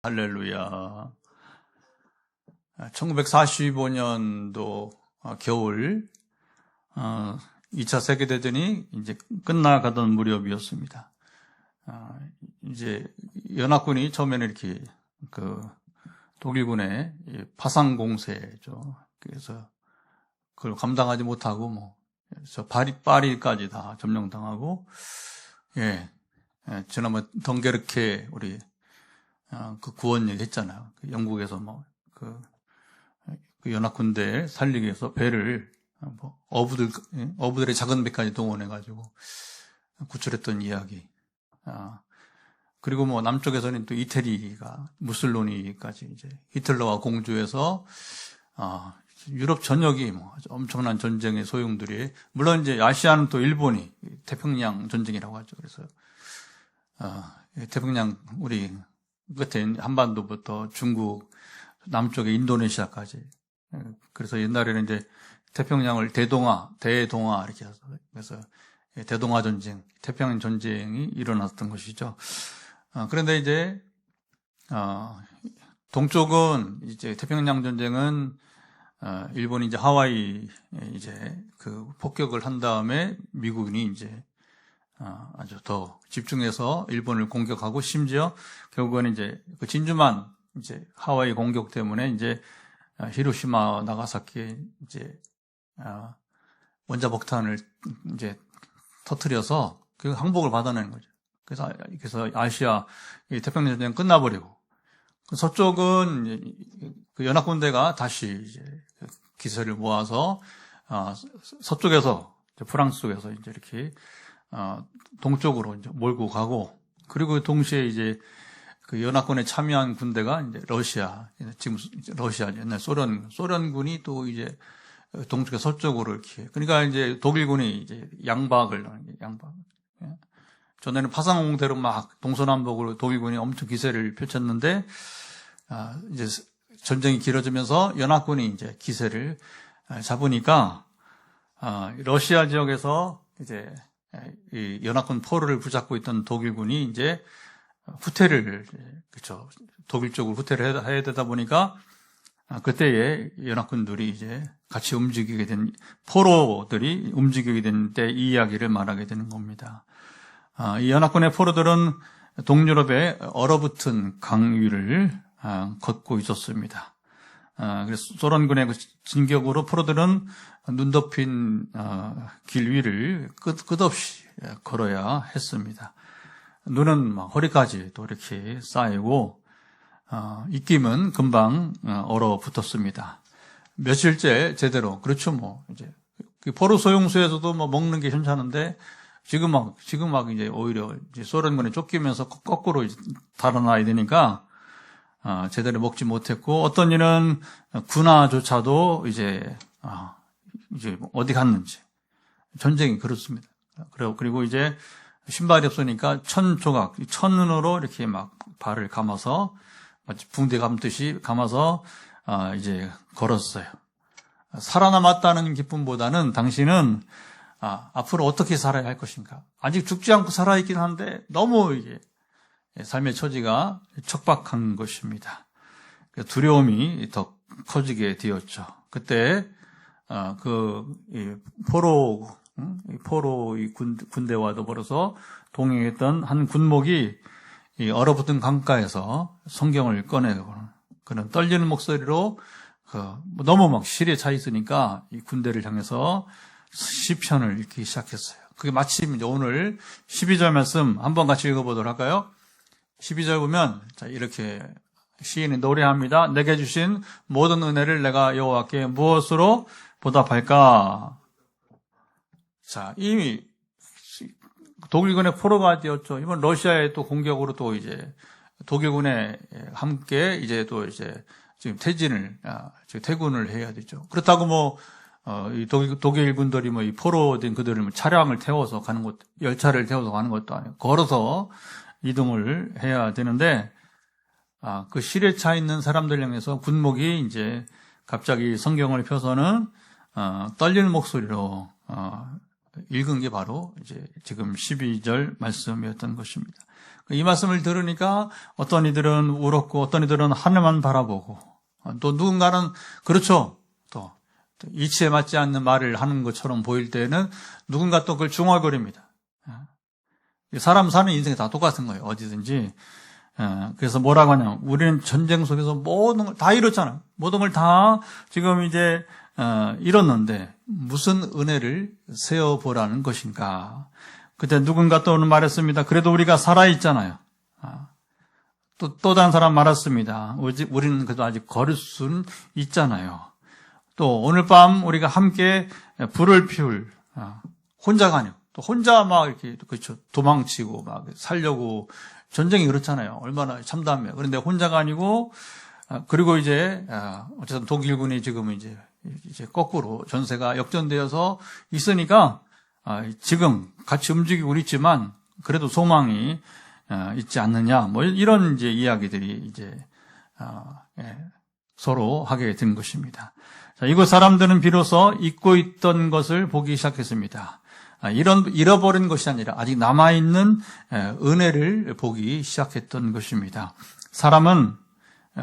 할렐루야. 1945년도 겨울 2차 세계대전이 이제 끝나가던 무렵이었습니다. 이제 연합군이 처음에는 이렇게 독일군의 파상 공세죠. 그래서 그걸 감당하지 못하고 저 파리까지 다 점령당하고, 지난번 덩게르케 우리 그 구원 얘기했잖아요. 영국에서 그 연합군대 살리기 위해서 배를 어부들의 작은 배까지 동원해가지고 구출했던 이야기. 그리고 남쪽에서는 또 이태리가 무솔로니까지 이제 히틀러와 공조해서 유럽 전역이 아주 엄청난 전쟁의 소용돌이, 물론 이제 아시아는 또 일본이 태평양 전쟁이라고 하죠. 그래서 태평양 우리 끝에 한반도부터 중국, 남쪽에 인도네시아까지. 그래서 옛날에는 이제 태평양을 대동아 이렇게 해서, 그래서 대동아 전쟁, 태평양 전쟁이 일어났던 것이죠. 그런데 이제 동쪽은 이제 태평양 전쟁은 일본이 이제 하와이 이제 그 폭격을 한 다음에 미국이 이제 아주 더 집중해서 일본을 공격하고, 심지어 결국은 이제 그 진주만 이제 하와이 공격 때문에 이제 히로시마, 나가사키 이제 원자폭탄을 이제 터뜨려서 그 항복을 받아내는 거죠. 그래서 아시아 태평양 전쟁 끝나버리고, 서쪽은 그 연합군대가 다시 이제 기세를 모아서 서쪽에서 프랑스 쪽에서 이제 이렇게 동쪽으로 이제 몰고 가고, 그리고 동시에 이제 그 연합군에 참여한 군대가 이제 지금 러시아, 옛날 소련군이 또 이제 동쪽에 서쪽으로 이렇게, 그러니까 이제 독일군이 이제 양박. 전에는 파상공대로 막 동서남북으로 독일군이 엄청 기세를 펼쳤는데, 이제 전쟁이 길어지면서 연합군이 이제 기세를 잡으니까, 러시아 지역에서 이제 이 연합군 포로를 붙잡고 있던 독일군이 이제 독일 쪽으로 후퇴를 해야 되다 보니까, 그때에 연합군들이 이제 같이 움직이게 된, 포로들이 움직이게 된 때 이 이야기를 말하게 되는 겁니다. 이 연합군의 포로들은 동유럽의 얼어붙은 강 위를 걷고 있었습니다. 그래서 소련군의 그 진격으로 포로들은 눈 덮인 길 위를 끝없이 걸어야 했습니다. 눈은 막 허리까지 또 이렇게 쌓이고, 입김은 금방 얼어붙었습니다. 며칠째 제대로, 그렇죠, 이제 포로 소용소에서도 먹는 게 괜찮은데, 지금 막 이제 오히려 이제 소련군에 쫓기면서 거꾸로 이제 달아나야 되니까 제대로 먹지 못했고, 어떤 이는 군화조차도 이제 어디 갔는지. 전쟁이 그렇습니다. 그리고 이제 신발이 없으니까 천으로 이렇게 막 발을 감아서, 마치 붕대 감듯이 감아서 이제 걸었어요. 살아남았다는 기쁨보다는 당신은 앞으로 어떻게 살아야 할 것인가. 아직 죽지 않고 살아있긴 한데 너무 이게 삶의 처지가 척박한 것입니다. 두려움이 더 커지게 되었죠. 그때 포로 군대와 더불어서 동행했던 한 군목이 이 얼어붙은 강가에서 성경을 꺼내고, 그는 떨리는 목소리로 너무 막 실에 차 있으니까 이 군대를 향해서 시편을 읽기 시작했어요. 그게 마침 이제 오늘 12절 말씀 한번 같이 읽어보도록 할까요? 12절 보면, 자, 이렇게 시인이 노래합니다. 내게 주신 모든 은혜를 내가 여호와께 무엇으로 보답할까? 자, 이미 독일군의 포로가 되었죠. 이번 러시아의 또 공격으로 또 이제 독일군에 함께 이제 또 이제 지금 퇴군을 해야 되죠. 그렇다고 이 독일 군들이 이 포로된 그들을 차량을 태워서 가는 것, 열차를 태워서 가는 것도 아니고 걸어서 이동을 해야 되는데, 그 실에 차 있는 사람들 향해서 군목이 이제 갑자기 성경을 펴서는 떨리는 목소리로 읽은 게 바로 이제 지금 12절 말씀이었던 것입니다. 이 말씀을 들으니까 어떤 이들은 울었고 어떤 이들은 하늘만 바라보고 또 누군가는 그렇죠. 또 이치에 맞지 않는 말을 하는 것처럼 보일 때는 누군가 또 그걸 중얼거립니다. 사람 사는 인생이 다 똑같은 거예요. 어디든지. 그래서 뭐라고 하냐면 우리는 전쟁 속에서 모든 걸 다 잃었잖아요. 모든 걸 다 지금 이제 잃었는데 무슨 은혜를 세어보라는 것인가. 그때 누군가 또 오늘 말했습니다. 그래도 우리가 살아있잖아요. 또 다른 사람 말했습니다. 우리는 그래도 아직 걸을 수는 있잖아요. 또 오늘 밤 우리가 함께 불을 피울 혼자가 아니고 또 혼자 막 이렇게 그렇죠. 도망치고 막 살려고 전쟁이 그렇잖아요. 얼마나 참담해요. 그런데 혼자가 아니고 그리고 이제 어쨌든 독일군이 지금 이제 거꾸로 전세가 역전되어서 있으니까 지금 같이 움직이고 있지만 그래도 소망이 있지 않느냐 뭐 이런 이제 이야기들이 이제 서로 하게 된 것입니다. 자, 이곳 사람들은 비로소 잊고 있던 것을 보기 시작했습니다. 잃어버린 것이 아니라 아직 남아있는 은혜를 보기 시작했던 것입니다. 사람은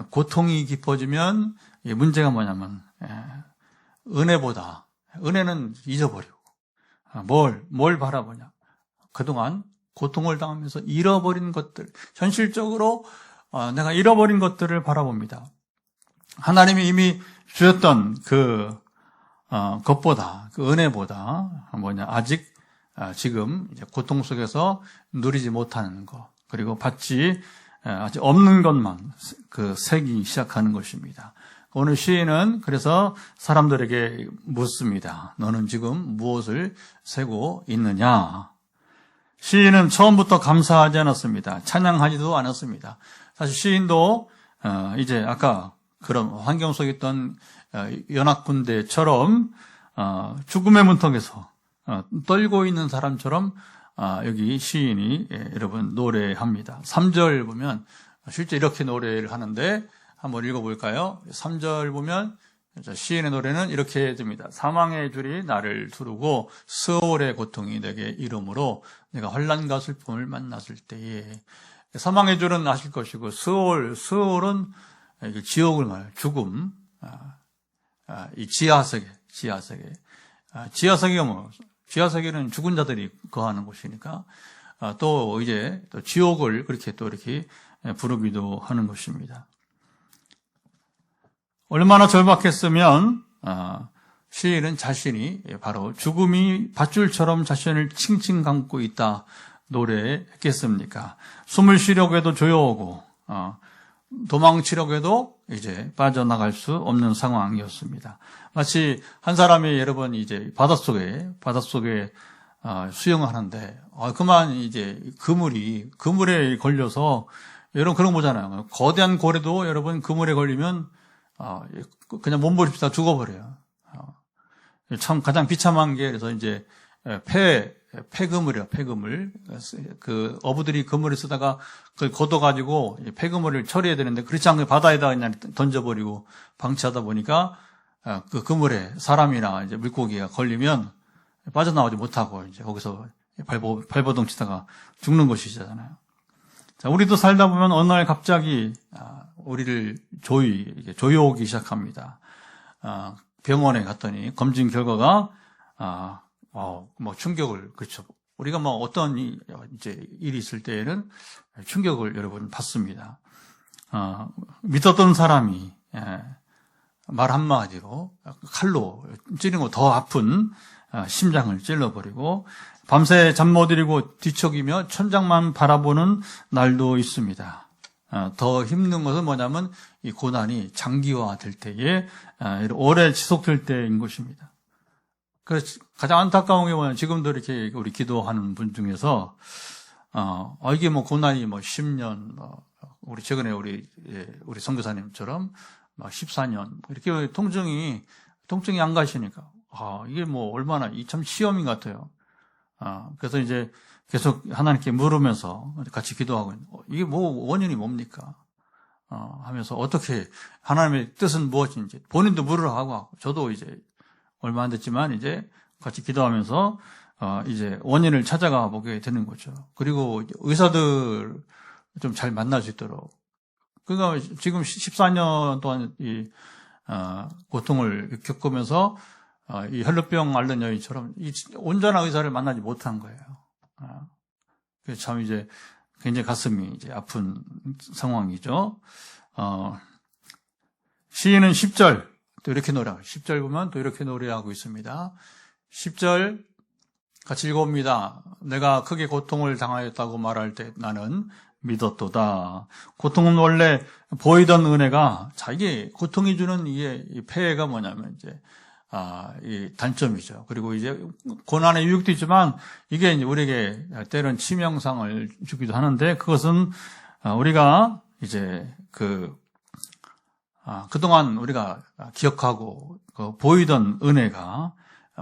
고통이 깊어지면 문제가 뭐냐면 은혜는 잊어버리고 뭘 바라보냐. 그동안 고통을 당하면서 잃어버린 것들, 현실적으로 내가 잃어버린 것들을 바라봅니다. 하나님이 이미 주셨던 것보다, 그 은혜보다 아직 지금 이제 고통 속에서 누리지 못하는 것, 그리고 받지 아직 없는 것만 세기 시작하는 것입니다. 오늘 시인은 그래서 사람들에게 묻습니다. 너는 지금 무엇을 세고 있느냐? 시인은 처음부터 감사하지 않았습니다. 찬양하지도 않았습니다. 사실 시인도 이제 아까 그런 환경 속에 있던 연합군대처럼 죽음의 문턱에서 떨고 있는 사람처럼 여기 시인이 여러분 노래합니다. 3절 보면 실제 이렇게 노래를 하는데 한번 읽어볼까요? 3절 보면 시인의 노래는 이렇게 됩니다. 사망의 줄이 나를 두르고 스올의 고통이 내게 이름으로 내가 환난과 슬픔을 만났을 때에 사망의 줄은 아실 것이고 스올은 지옥을 말해요. 죽음, 이 지하세계. 지하세계가 지하세계는 죽은 자들이 거하는 곳이니까 또 이제 또 지옥을 그렇게 또 이렇게 부르기도 하는 것입니다. 얼마나 절박했으면 시인은 자신이 바로 죽음이 밧줄처럼 자신을 칭칭 감고 있다 노래했겠습니까? 숨을 쉬려고 해도 조여오고 도망치려고 해도 이제 빠져나갈 수 없는 상황이었습니다. 마치 한 사람이 여러분 이제 바닷속에 수영을 하는데 그만 이제 그물에 걸려서 여러분 그런 거 보잖아요. 거대한 고래도 여러분 그물에 걸리면 그냥 몸부림치다 죽어버려요. 참 가장 비참한 게 그래서 이제 폐그물이요, 폐그물. 그 어부들이 그물을 쓰다가 그걸 걷어가지고 폐그물을 처리해야 되는데 그렇지 않고 바다에다 그냥 던져버리고 방치하다 보니까 그 그물에 사람이나 이제 물고기가 걸리면 빠져나오지 못하고 이제 거기서 발버둥 치다가 죽는 것이잖아요. 자, 우리도 살다 보면 어느 날 갑자기 우리를 조여오기 시작합니다. 병원에 갔더니 검진 결과가 충격을, 그렇죠. 우리가 어떤 이제 일이 있을 때에는 충격을 여러분 받습니다. 믿었던 사람이 말 한마디로 칼로 찌르는 거 더 아픈 심장을 찔러버리고 밤새 잠 못 이루고 뒤척이며 천장만 바라보는 날도 있습니다. 더 힘든 것은 뭐냐면 이 고난이 장기화될 때에 오래 지속될 때인 것입니다. 그래서 가장 안타까운 게 뭐냐면 지금도 이렇게 우리 기도하는 분 중에서 이게 고난이 10년 우리 최근에 우리 선교사님처럼 14년 이렇게 통증이 안 가시니까 이게 얼마나 참 시험인 것 같아요. 그래서 이제 계속 하나님께 물으면서 같이 기도하고 이게 원인이 뭡니까? 하면서 어떻게 하나님의 뜻은 무엇인지 본인도 물으러 하고 저도 이제 얼마 안 됐지만 이제 같이 기도하면서 이제 원인을 찾아가 보게 되는 거죠. 그리고 의사들 좀 잘 만날 수 있도록. 그러니까 지금 14년 동안 이 고통을 겪으면서 이 혈루병 앓는 여인처럼 이 온전한 의사를 만나지 못한 거예요. 그래서 참 이제 굉장히 가슴이 이제 아픈 상황이죠. 시인은 10절 또 이렇게 노래하고 10절 보면 또 이렇게 노래하고 있습니다. 10절 같이 읽어봅니다. 내가 크게 고통을 당하였다고 말할 때 나는 믿었도다. 고통은 원래 보이던 은혜가 이게 고통이 주는 이게 폐해가 뭐냐면 이제 이 단점이죠. 그리고 이제 고난의 유익도 있지만 이게 이제 우리에게 때론 치명상을 주기도 하는데 그것은 우리가 이제 그동안 우리가 기억하고 보이던 은혜가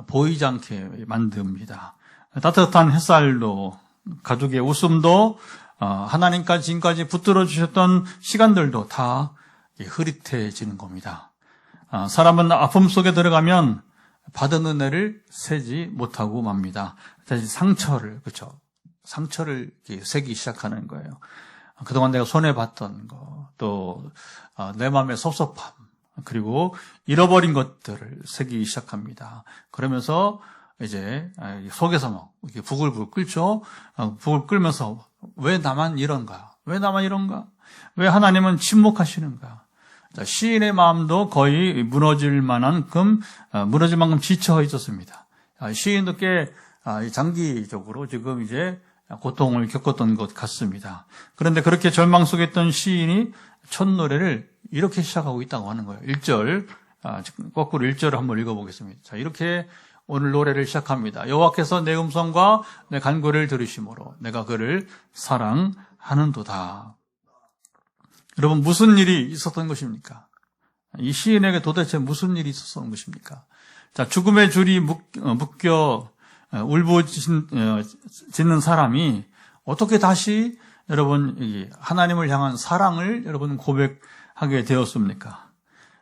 보이지 않게 만듭니다. 따뜻한 햇살도 가족의 웃음도 하나님까지 지금까지 붙들어 주셨던 시간들도 다 흐릿해지는 겁니다. 사람은 아픔 속에 들어가면 받은 은혜를 세지 못하고 맙니다. 다시 상처를 세기 시작하는 거예요. 그동안 내가 손해봤던 거, 또 내 마음의 섭섭함, 그리고 잃어버린 것들을 세기 시작합니다. 그러면서 이제 속에서 막 부글부글 끓죠. 부글 끓면서 왜 나만 이런가? 왜 나만 이런가? 왜 하나님은 침묵하시는가? 자, 시인의 마음도 거의 무너질 만큼 지쳐 있었습니다. 시인도 꽤 장기적으로 지금 이제 고통을 겪었던 것 같습니다. 그런데 그렇게 절망 속에 있던 시인이 첫 노래를 이렇게 시작하고 있다고 하는 거예요. 1절, 거꾸로 1절을 한번 읽어보겠습니다. 자, 이렇게 오늘 노래를 시작합니다. 여호와께서 내 음성과 내 간구를 들으심으로 내가 그를 사랑하는도다. 여러분, 무슨 일이 있었던 것입니까? 이 시인에게 도대체 무슨 일이 있었던 것입니까? 자, 죽음의 줄이 묶여 울부짖는 사람이 어떻게 다시 여러분 하나님을 향한 사랑을 여러분 고백하게 되었습니까?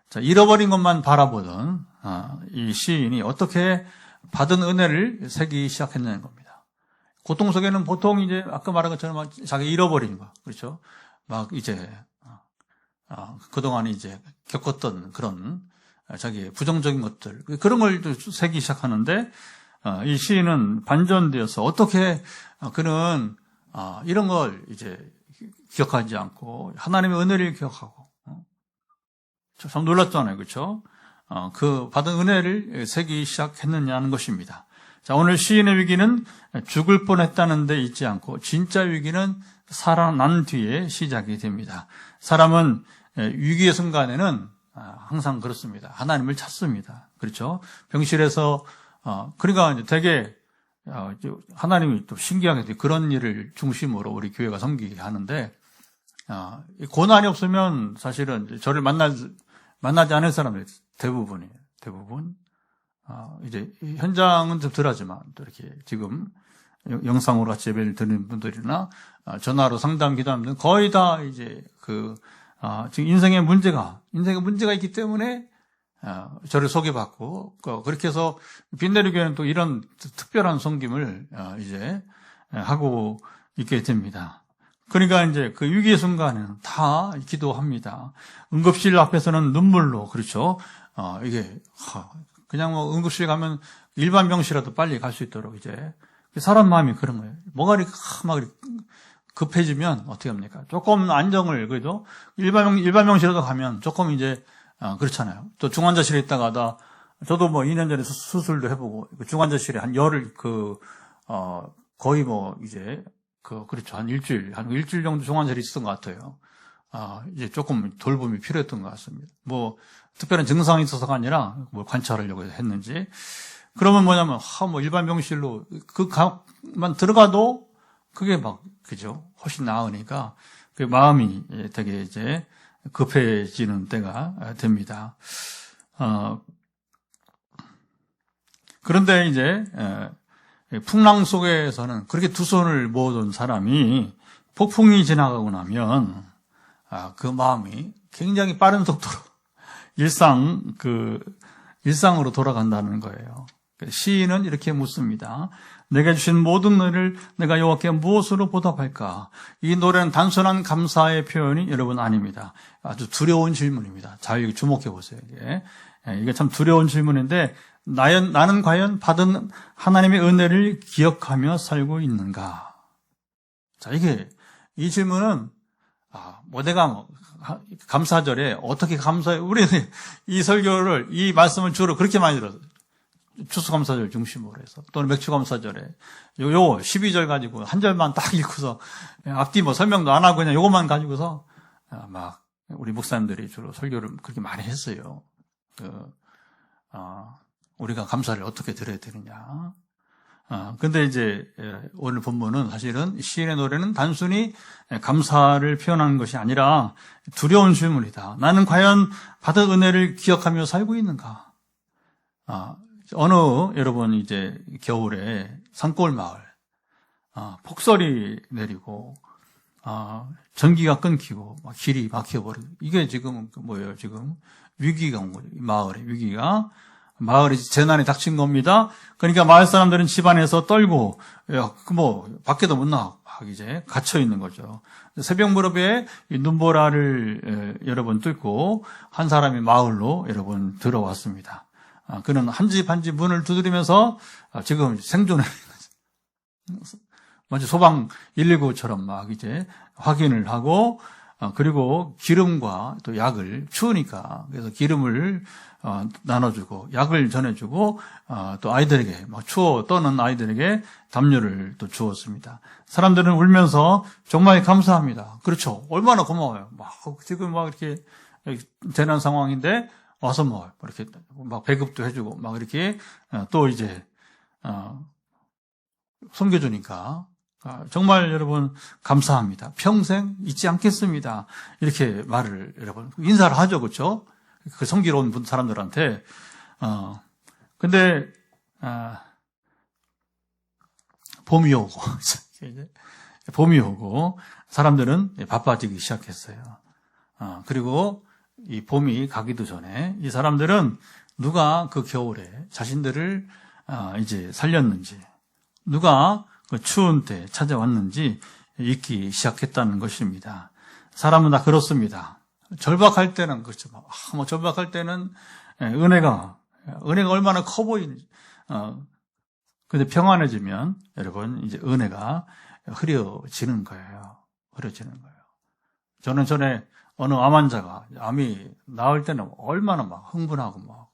자, 잃어버린 것만 바라보던 이 시인이 어떻게 받은 은혜를 세기 시작했냐는 겁니다. 고통 속에는 보통 이제 아까 말한 것처럼 자기 잃어버린 거, 그렇죠? 막 이제 그동안 이제 겪었던 그런 자기의 부정적인 것들, 그런 걸 세기 시작하는데 이 시인은 반전되어서 어떻게 그는 이런 걸 이제 기억하지 않고 하나님의 은혜를 기억하고 참 놀랐잖아요, 그렇죠? 그 받은 은혜를 세기 시작했느냐는 것입니다. 자, 오늘 시인의 위기는 죽을 뻔했다는 데 있지 않고 진짜 위기는 살아난 뒤에 시작이 됩니다. 사람은 위기의 순간에는 항상 그렇습니다. 하나님을 찾습니다. 그렇죠? 병실에서 그러니까 이제 되게 하나님이 또 신기하게 그런 일을 중심으로 우리 교회가 섬기게 하는데 고난이 없으면 사실은 저를 만나지 않은 사람들 대부분 이제 현장은 좀 덜하지만 또 이렇게 지금 영상으로 같이 예배를 드리는 분들이나 전화로 상담 기도하는 분들은 거의 다 이제 지금 인생의 문제가 있기 때문에 저를 소개받고 그렇게 해서 빈내리 교회는 또 이런 특별한 섬김을 이제 하고 있게 됩니다. 그러니까 이제 그 위기의 순간에는 다 기도합니다. 응급실 앞에서는 눈물로, 그렇죠? 이게 그냥 뭐 응급실 가면 일반 병실이라도 빨리 갈 수 있도록 이제 사람 마음이 그런 거예요. 뭐가 이렇게 막 급해지면 어떻게 합니까? 조금 안정을 그래도 일반 병실에도 가면 조금 이제 그렇잖아요. 또 중환자실에 있다가 저도 뭐 2년 전에 수술도 해보고 중환자실에 한 열흘 거의 뭐 이제 그렇죠. 한 일주일 정도 중환자실에 있었던 것 같아요. 이제 조금 돌봄이 필요했던 것 같습니다. 뭐 특별한 증상이 있어서가 아니라 뭘 관찰하려고 했는지. 그러면 뭐냐면 뭐 일반 병실로 만 들어가도 그게 막 그죠. 훨씬 나으니까 그 마음이 되게 이제 급해지는 때가 됩니다. 그런데 이제 풍랑 속에서는 그렇게 두 손을 모아둔 사람이 폭풍이 지나가고 나면 그 마음이 굉장히 빠른 속도로 일상으로 돌아간다는 거예요. 시인은 이렇게 묻습니다. 내게 주신 모든 은혜를 내가 여호와께 무엇으로 보답할까? 이 노래는 단순한 감사의 표현이 여러분 아닙니다. 아주 두려운 질문입니다. 잘 주목해 보세요. 이게 참 두려운 질문인데 나는 과연 받은 하나님의 은혜를 기억하며 살고 있는가? 자, 이 질문은 내가 감사절에 어떻게 감사해? 우리는 이 설교를, 이 말씀을 주로 그렇게 많이 들었어요. 추수감사절 중심으로 해서, 또는 맥주감사절에 요 12절 가지고 한 절만 딱 읽고서 앞뒤 설명도 안 하고 그냥 요것만 가지고서 막 우리 목사님들이 주로 설교를 그렇게 많이 했어요. 우리가 감사를 어떻게 드려야 되느냐. 근데 이제 오늘 본문은 사실은 시인의 노래는 단순히 감사를 표현하는 것이 아니라 두려운 질문이다. 나는 과연 받은 은혜를 기억하며 살고 있는가? 어느 여러분 이제 겨울에 산골 마을, 폭설이 내리고, 전기가 끊기고, 길이 막혀버리고, 이게 지금 뭐예요? 지금 위기가 온 거죠. 마을에 위기가. 마을에 재난이 닥친 겁니다. 그러니까 마을 사람들은 집안에서 떨고, 밖에도 못 나가고, 이제 갇혀 있는 거죠. 새벽 무렵에 눈보라를 여러분 뚫고 한 사람이 마을로 여러분 들어왔습니다. 그는 한 집 한 집 문을 두드리면서 지금 생존을 마치 소방 119처럼 막 이제 확인을 하고, 그리고 기름과 또 약을, 추우니까 그래서 기름을 나눠주고 약을 전해주고, 또 아이들에게 추워 떠는 아이들에게 담요를 또 주었습니다. 사람들은 울면서 정말 감사합니다. 그렇죠. 얼마나 고마워요. 지금 이렇게 재난 상황인데 와서 이렇게 배급도 해주고 이렇게 또 이제 섬겨주니까 정말 여러분 감사합니다. 평생 잊지 않겠습니다. 이렇게 말을 여러분 인사를 하죠, 그렇죠? 그 섬기러 온 사람들한테. 근데 봄이 오고 봄이 오고 사람들은 바빠지기 시작했어요. 그리고 이 봄이 가기도 전에 이 사람들은 누가 그 겨울에 자신들을 이제 살렸는지, 누가 그 추운 때 찾아왔는지 잊기 시작했다는 것입니다. 사람은 다 그렇습니다. 절박할 때는 그렇죠. 절박할 때는 은혜가 얼마나 커 보이는지. 근데 평안해지면 여러분 이제 은혜가 흐려지는 거예요. 흐려지는 거예요. 저는 전에 어느 암 환자가 암이 나을 때는 얼마나 흥분하고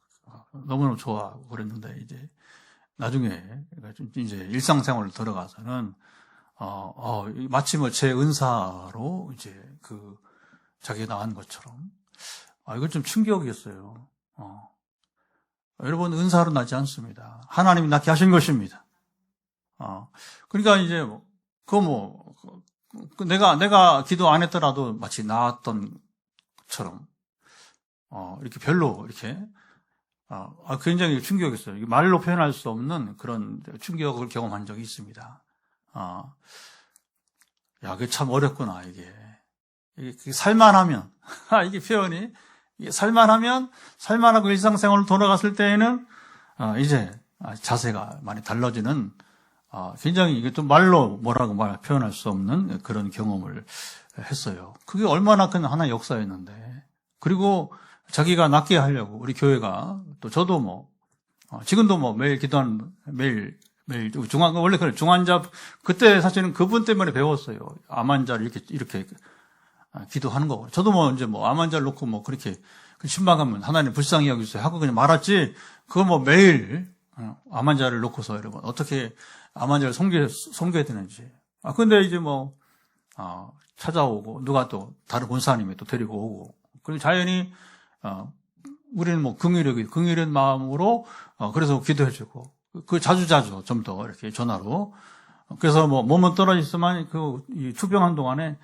너무너무 좋아하고 그랬는데 이제 나중에 이제 일상생활로 들어가서는 마치 제 은사로 이제 자기가 나은 것처럼 이거 좀 충격이었어요. 여러분 은사로 나지 않습니다. 하나님이 낳게 하신 것입니다. 그러니까 이제 내가 기도 안 했더라도 마치 나았던 것처럼 이렇게 별로 이렇게 굉장히 충격이었어요. 말로 표현할 수 없는 그런 충격을 경험한 적이 있습니다. 그게 참 어렵구나, 이게 살만하면, 이게 표현이, 살만하고 일상생활로 돌아갔을 때에는, 이제 자세가 많이 달라지는, 굉장히 이게 좀 말로 표현할 수 없는 그런 경험을 했어요. 그게 얼마나 큰 하나의 역사였는데. 그리고 자기가 낫게 하려고 우리 교회가 또 저도 지금도 매일 기도하는 매일 원래 중환자 그때 사실은 그분 때문에 배웠어요. 암 환자를 이렇게 기도하는 거. 저도 이제 암 환자를 놓고 그렇게 신방하면 하나님 불쌍히 여기세요 하고 그냥 말았지. 그거 매일 암 환자를 놓고서 여러분 어떻게 암 환자를 섬겨야 되는지. 근데 이제 찾아오고 누가 또 다른 권사님이 또 데리고 오고. 그리고 자연히 우리는 긍휼한 마음으로 그래서 기도해주고 자주 좀 더 이렇게 전화로. 그래서 몸은 떨어지지만 이 투병한 동안에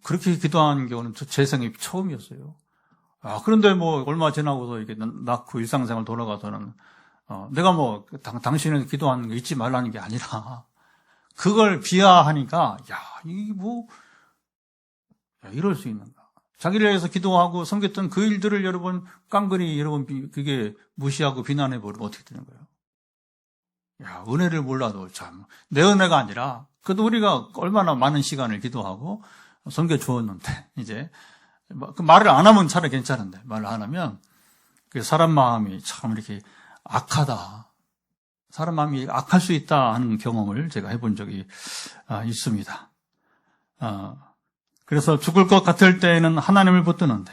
그렇게 기도하는 경우는 제 생애 처음이었어요. 그런데 얼마 지나고서 이게 낳고 일상생활 돌아가서는 내가 당신은 기도하는 거 잊지 말라는 게 아니라 그걸 비하하니까 이럴 수 있는가. 자기를 위해서 기도하고 섬겼던 그 일들을 여러분 깡그리 그게 무시하고 비난해버리면 어떻게 되는 거예요? 야, 은혜를 몰라도 참, 내 은혜가 아니라, 그래도 우리가 얼마나 많은 시간을 기도하고 섬겨 주었는데, 이제, 그 말을 안 하면 차라리 괜찮은데, 말을 안 하면, 그 사람 마음이 참 이렇게 악하다. 사람 마음이 악할 수 있다 하는 경험을 제가 해본 적이 있습니다. 그래서 죽을 것 같을 때에는 하나님을 붙드는데,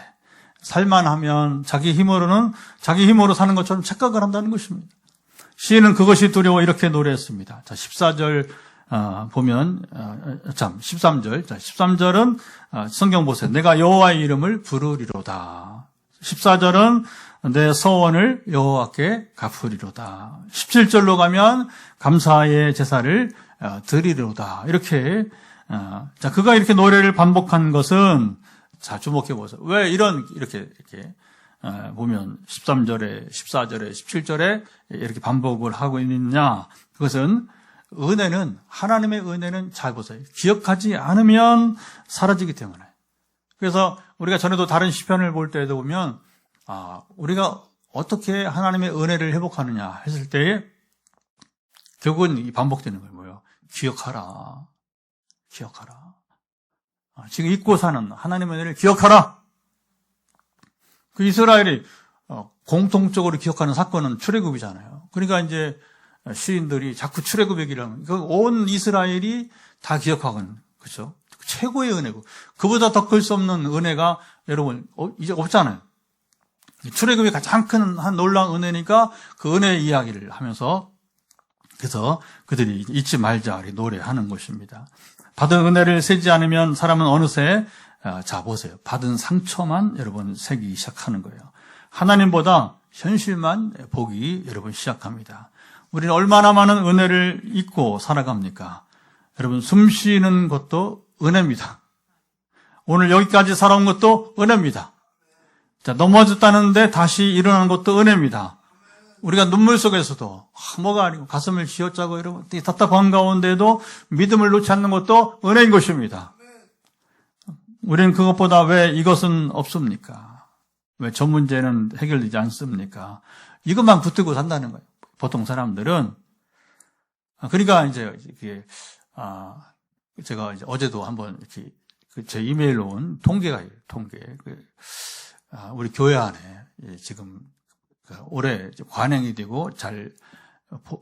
살만하면 자기 힘으로 사는 것처럼 착각을 한다는 것입니다. 시인은 그것이 두려워 이렇게 노래했습니다. 자, 14절 보면 13절. 자, 13절은 성경 보세요. 내가 여호와의 이름을 부르리로다. 14절은 내 서원을 여호와께 갚으리로다. 17절로 가면 감사의 제사를 드리리로다. 이렇게 자, 그가 이렇게 노래를 반복한 것은 자, 주목해 보세요. 왜 이렇게 보면 13절에, 14절에, 17절에 이렇게 반복을 하고 있느냐? 그것은 하나님의 은혜는 잘 보세요. 기억하지 않으면 사라지기 때문에. 그래서 우리가 전에도 다른 시편을 볼 때에도 보면, 우리가 어떻게 하나님의 은혜를 회복하느냐 했을 때에 결국은 반복되는 거예요. 뭐요? 기억하라. 지금 잊고 사는 하나님의 은혜를 기억하라. 그 이스라엘이 공통적으로 기억하는 사건은 출애굽이잖아요. 그러니까 이제 시인들이 자꾸 출애굽 얘기를 하면 온 이스라엘이 다 기억하거든요. 그렇죠? 최고의 은혜고 그보다 더 클 수 없는 은혜가 여러분 이제 없잖아요. 출애굽이 가장 큰 한 놀라운 은혜니까 그 은혜의 이야기를 하면서 그래서 그들이 잊지 말자 이렇게 노래하는 것입니다. 받은 은혜를 세지 않으면 사람은 어느새 자 보세요. 받은 상처만 여러분 세기 시작하는 거예요. 하나님보다 현실만 보기 여러분 시작합니다. 우리는 얼마나 많은 은혜를 잊고 살아갑니까? 여러분 숨 쉬는 것도 은혜입니다. 오늘 여기까지 살아온 것도 은혜입니다. 자, 넘어졌다는데 다시 일어나는 것도 은혜입니다. 우리가 눈물 속에서도 뭐가 아니고 가슴을 쥐어짜고 이러고 답답한 가운데도 믿음을 놓지 않는 것도 은혜인 것입니다. 우리는 그것보다 왜 이것은 없습니까? 왜 저 문제는 해결되지 않습니까? 이것만 붙들고 산다는 거예요. 보통 사람들은. 그러니까 이제 이게 제가 이제 어제도 한번 이렇게 제 이메일로 온 통계가 통계. 우리 교회 안에 지금 올해 관행이 되고 잘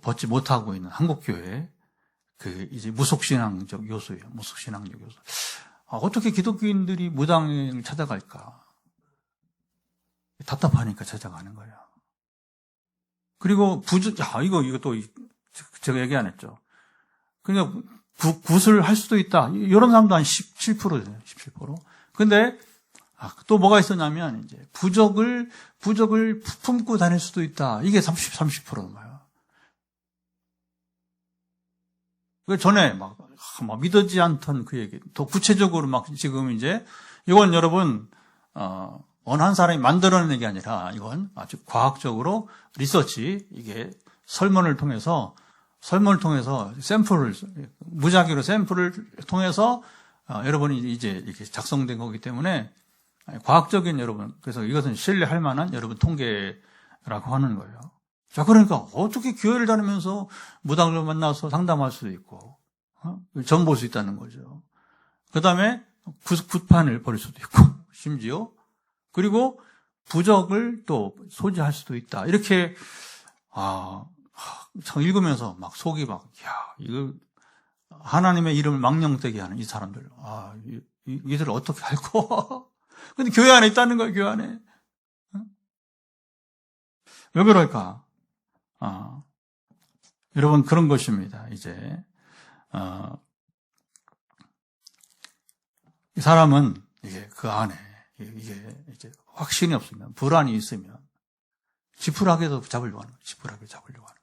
벗지 못하고 있는 한국 교회 이제 무속신앙적 요소예요. 무속신앙적 요소. 어떻게 기독교인들이 무당을 찾아갈까? 답답하니까 찾아가는 거예요. 그리고 이거 또 제가 얘기 안 했죠. 그러니까 굿을 할 수도 있다. 이런 사람도 한 17%예요. 17%. 근데 또 뭐가 있었냐면 이제 부적을 품고 다닐 수도 있다. 이게 30%는 거예요. 그 전에 막 믿어지지 않던 그 얘기. 더 구체적으로 지금 이제 이건 여러분 어느 한 사람이 만들어낸 얘기 아니라 이건 아주 과학적으로 리서치 이게 설문을 통해서 무작위로 샘플을 통해서 여러분이 이제 이렇게 작성된 거기 때문에 과학적인 여러분 그래서 이것은 신뢰할 만한 여러분 통계라고 하는 거예요. 자, 그러니까 어떻게 교회를 다니면서 무당을 만나서 상담할 수도 있고 점 볼 수 있다는 거죠. 그 다음에 굿판을 버릴 수도 있고 심지어 그리고 부적을 또 소지할 수도 있다. 이렇게 참 읽으면서 막 속이 이거 하나님의 이름을 망령되게 하는 이 사람들 이들을 어떻게 알고 근데 교회 안에 있다는 거예요. 교회 안에 왜 그럴까? 여러분 그런 것입니다. 이제 이 사람은 이게 그 안에 이게 이제 확신이 없으면 불안이 있으면 지푸라기도 잡으려고 하는 거예요. 지푸라기 잡으려고 하는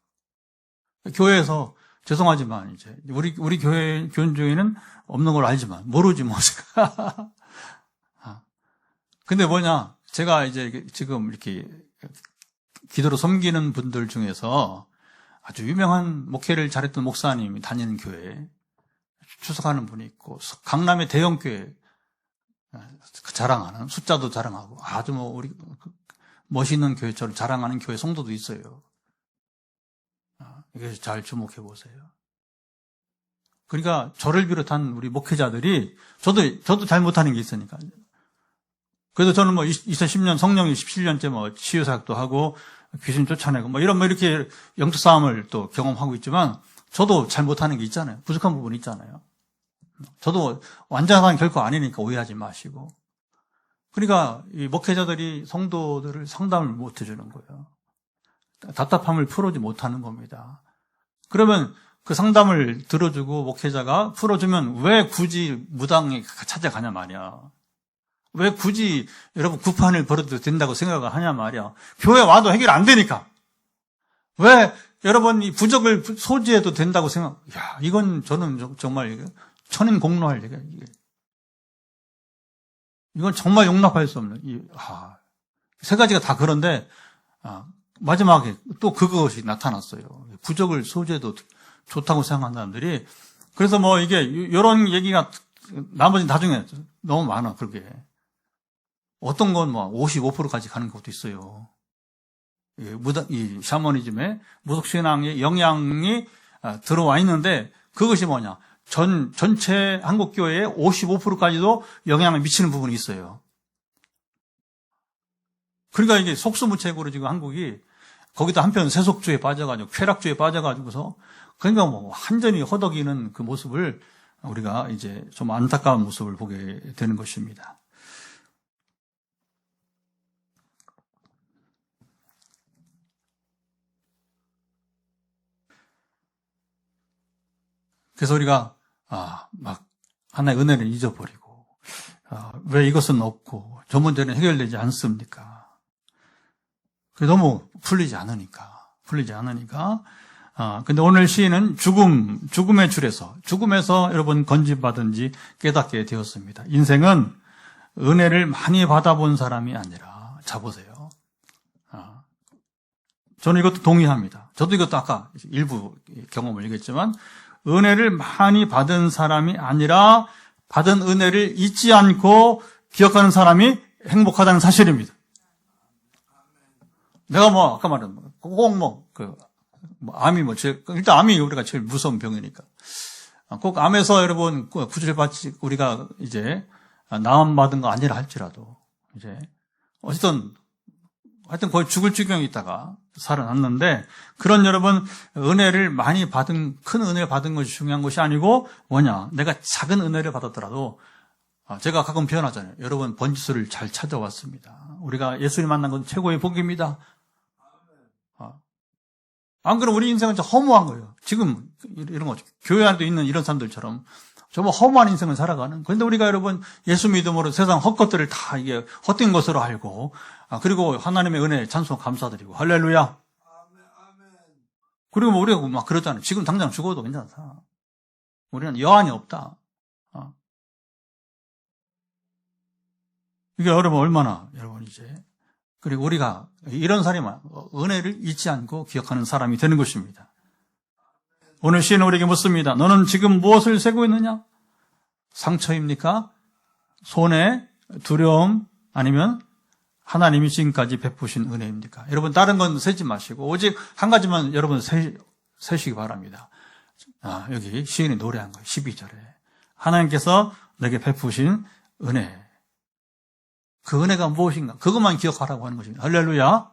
거예요. 교회에서 죄송하지만 이제 우리 교회 교인 중에는 없는 걸 알지만 모르지 뭐. 근데 뭐냐? 제가 이제 지금 이렇게 기도로 섬기는 분들 중에서 아주 유명한 목회를 잘했던 목사님이 다니는 교회에 출석하는 분이 있고 강남의 대형 교회 자랑하는 숫자도 자랑하고 아주 우리 멋있는 교회처럼 자랑하는 교회 성도도 있어요. 이게 잘 주목해 보세요. 그러니까 저를 비롯한 우리 목회자들이 저도 잘 못하는 게 있으니까. 그래도 저는 2010년 성령이 17년째 치유사역도 하고 귀신 쫓아내고 이렇게 영적 싸움을 또 경험하고 있지만 저도 잘 못하는 게 있잖아요. 부족한 부분이 있잖아요. 저도 완전한 결코 아니니까 오해하지 마시고. 그러니까 이 목회자들이 성도들을 상담을 못 해주는 거예요. 답답함을 풀어주지 못하는 겁니다. 그러면 그 상담을 들어주고 목회자가 풀어주면 왜 굳이 무당에 찾아가냐 말이야. 왜 굳이 여러분 구판을 벌어도 된다고 생각을 하냐 말이야. 교회 와도 해결 안 되니까. 왜 여러분 이 부적을 소지해도 된다고 이건 저는 정말 천인공노할 얘기야. 이건 정말 용납할 수 없는. 세 가지가 다 그런데 마지막에 또 그것이 나타났어요. 부적을 소지해도 좋다고 생각하는 사람들이. 그래서 이게 이런 얘기가 나머지는 나중에 너무 많아. 그게 어떤 건 55%까지 가는 것도 있어요. 이 샤머니즘에 무속신앙의 영향이 들어와 있는데 그것이 뭐냐? 전체 한국교회의 55%까지도 영향을 미치는 부분이 있어요. 그러니까 이게 속수무책으로 지금 한국이 거기다 한편 세속주의에 빠져가지고 쾌락주의에 빠져가지고서 그러니까 완전히 허덕이는 그 모습을 우리가 이제 좀 안타까운 모습을 보게 되는 것입니다. 그래서 우리가 막 하나의 은혜를 잊어버리고 왜 이것은 없고 저 문제는 해결되지 않습니까? 그게 너무 풀리지 않으니까. 근데 오늘 시인은 죽음의 줄에서 죽음에서 여러분 건진받은지 깨닫게 되었습니다. 인생은 은혜를 많이 받아본 사람이 아니라 자 보세요. 저는 이것도 동의합니다. 저도 이것도 아까 일부 경험을 얘기했지만 은혜를 많이 받은 사람이 아니라 받은 은혜를 잊지 않고 기억하는 사람이 행복하다는 사실입니다. 내가 아까 말한 암이 일단 암이 우리가 제일 무서운 병이니까. 꼭 암에서 여러분 구출받지 우리가 이제 나음 받은 거 아니라 할지라도 이제 하여튼 거의 죽을 지경에 있다가 살아났는데 그런 여러분 은혜를 많이 받은 큰 은혜를 받은 것이 중요한 것이 아니고 뭐냐 내가 작은 은혜를 받았더라도 제가 가끔 표현하잖아요. 여러분 번지수를 잘 찾아왔습니다. 우리가 예수님 만난 건 최고의 복입니다. 안 그러면 우리 인생은 좀 허무한 거예요. 지금 이런 거 교회 안에 있는 이런 사람들처럼 정말 허무한 인생을 살아가는. 그런데 우리가 여러분 예수 믿음으로 세상 헛것들을 다 이게 헛된 것으로 알고 그리고 하나님의 은혜에 찬송 감사드리고 할렐루야. 그리고 우리가 막 그러잖아요. 지금 당장 죽어도 괜찮다. 우리는 여한이 없다. 이게 여러분 얼마나 여러분 이제 그리고 우리가 이런 사람은 은혜를 잊지 않고 기억하는 사람이 되는 것입니다. 오늘 시인은 우리에게 묻습니다. 너는 지금 무엇을 세고 있느냐? 상처입니까? 손해, 두려움, 아니면 하나님이 지금까지 베푸신 은혜입니까? 여러분 다른 건 세지 마시고 오직 한 가지만 여러분 세시기 바랍니다. 여기 시인이 노래한 거예요. 12절에 하나님께서 내게 베푸신 은혜. 그 은혜가 무엇인가? 그것만 기억하라고 하는 것입니다. 할렐루야.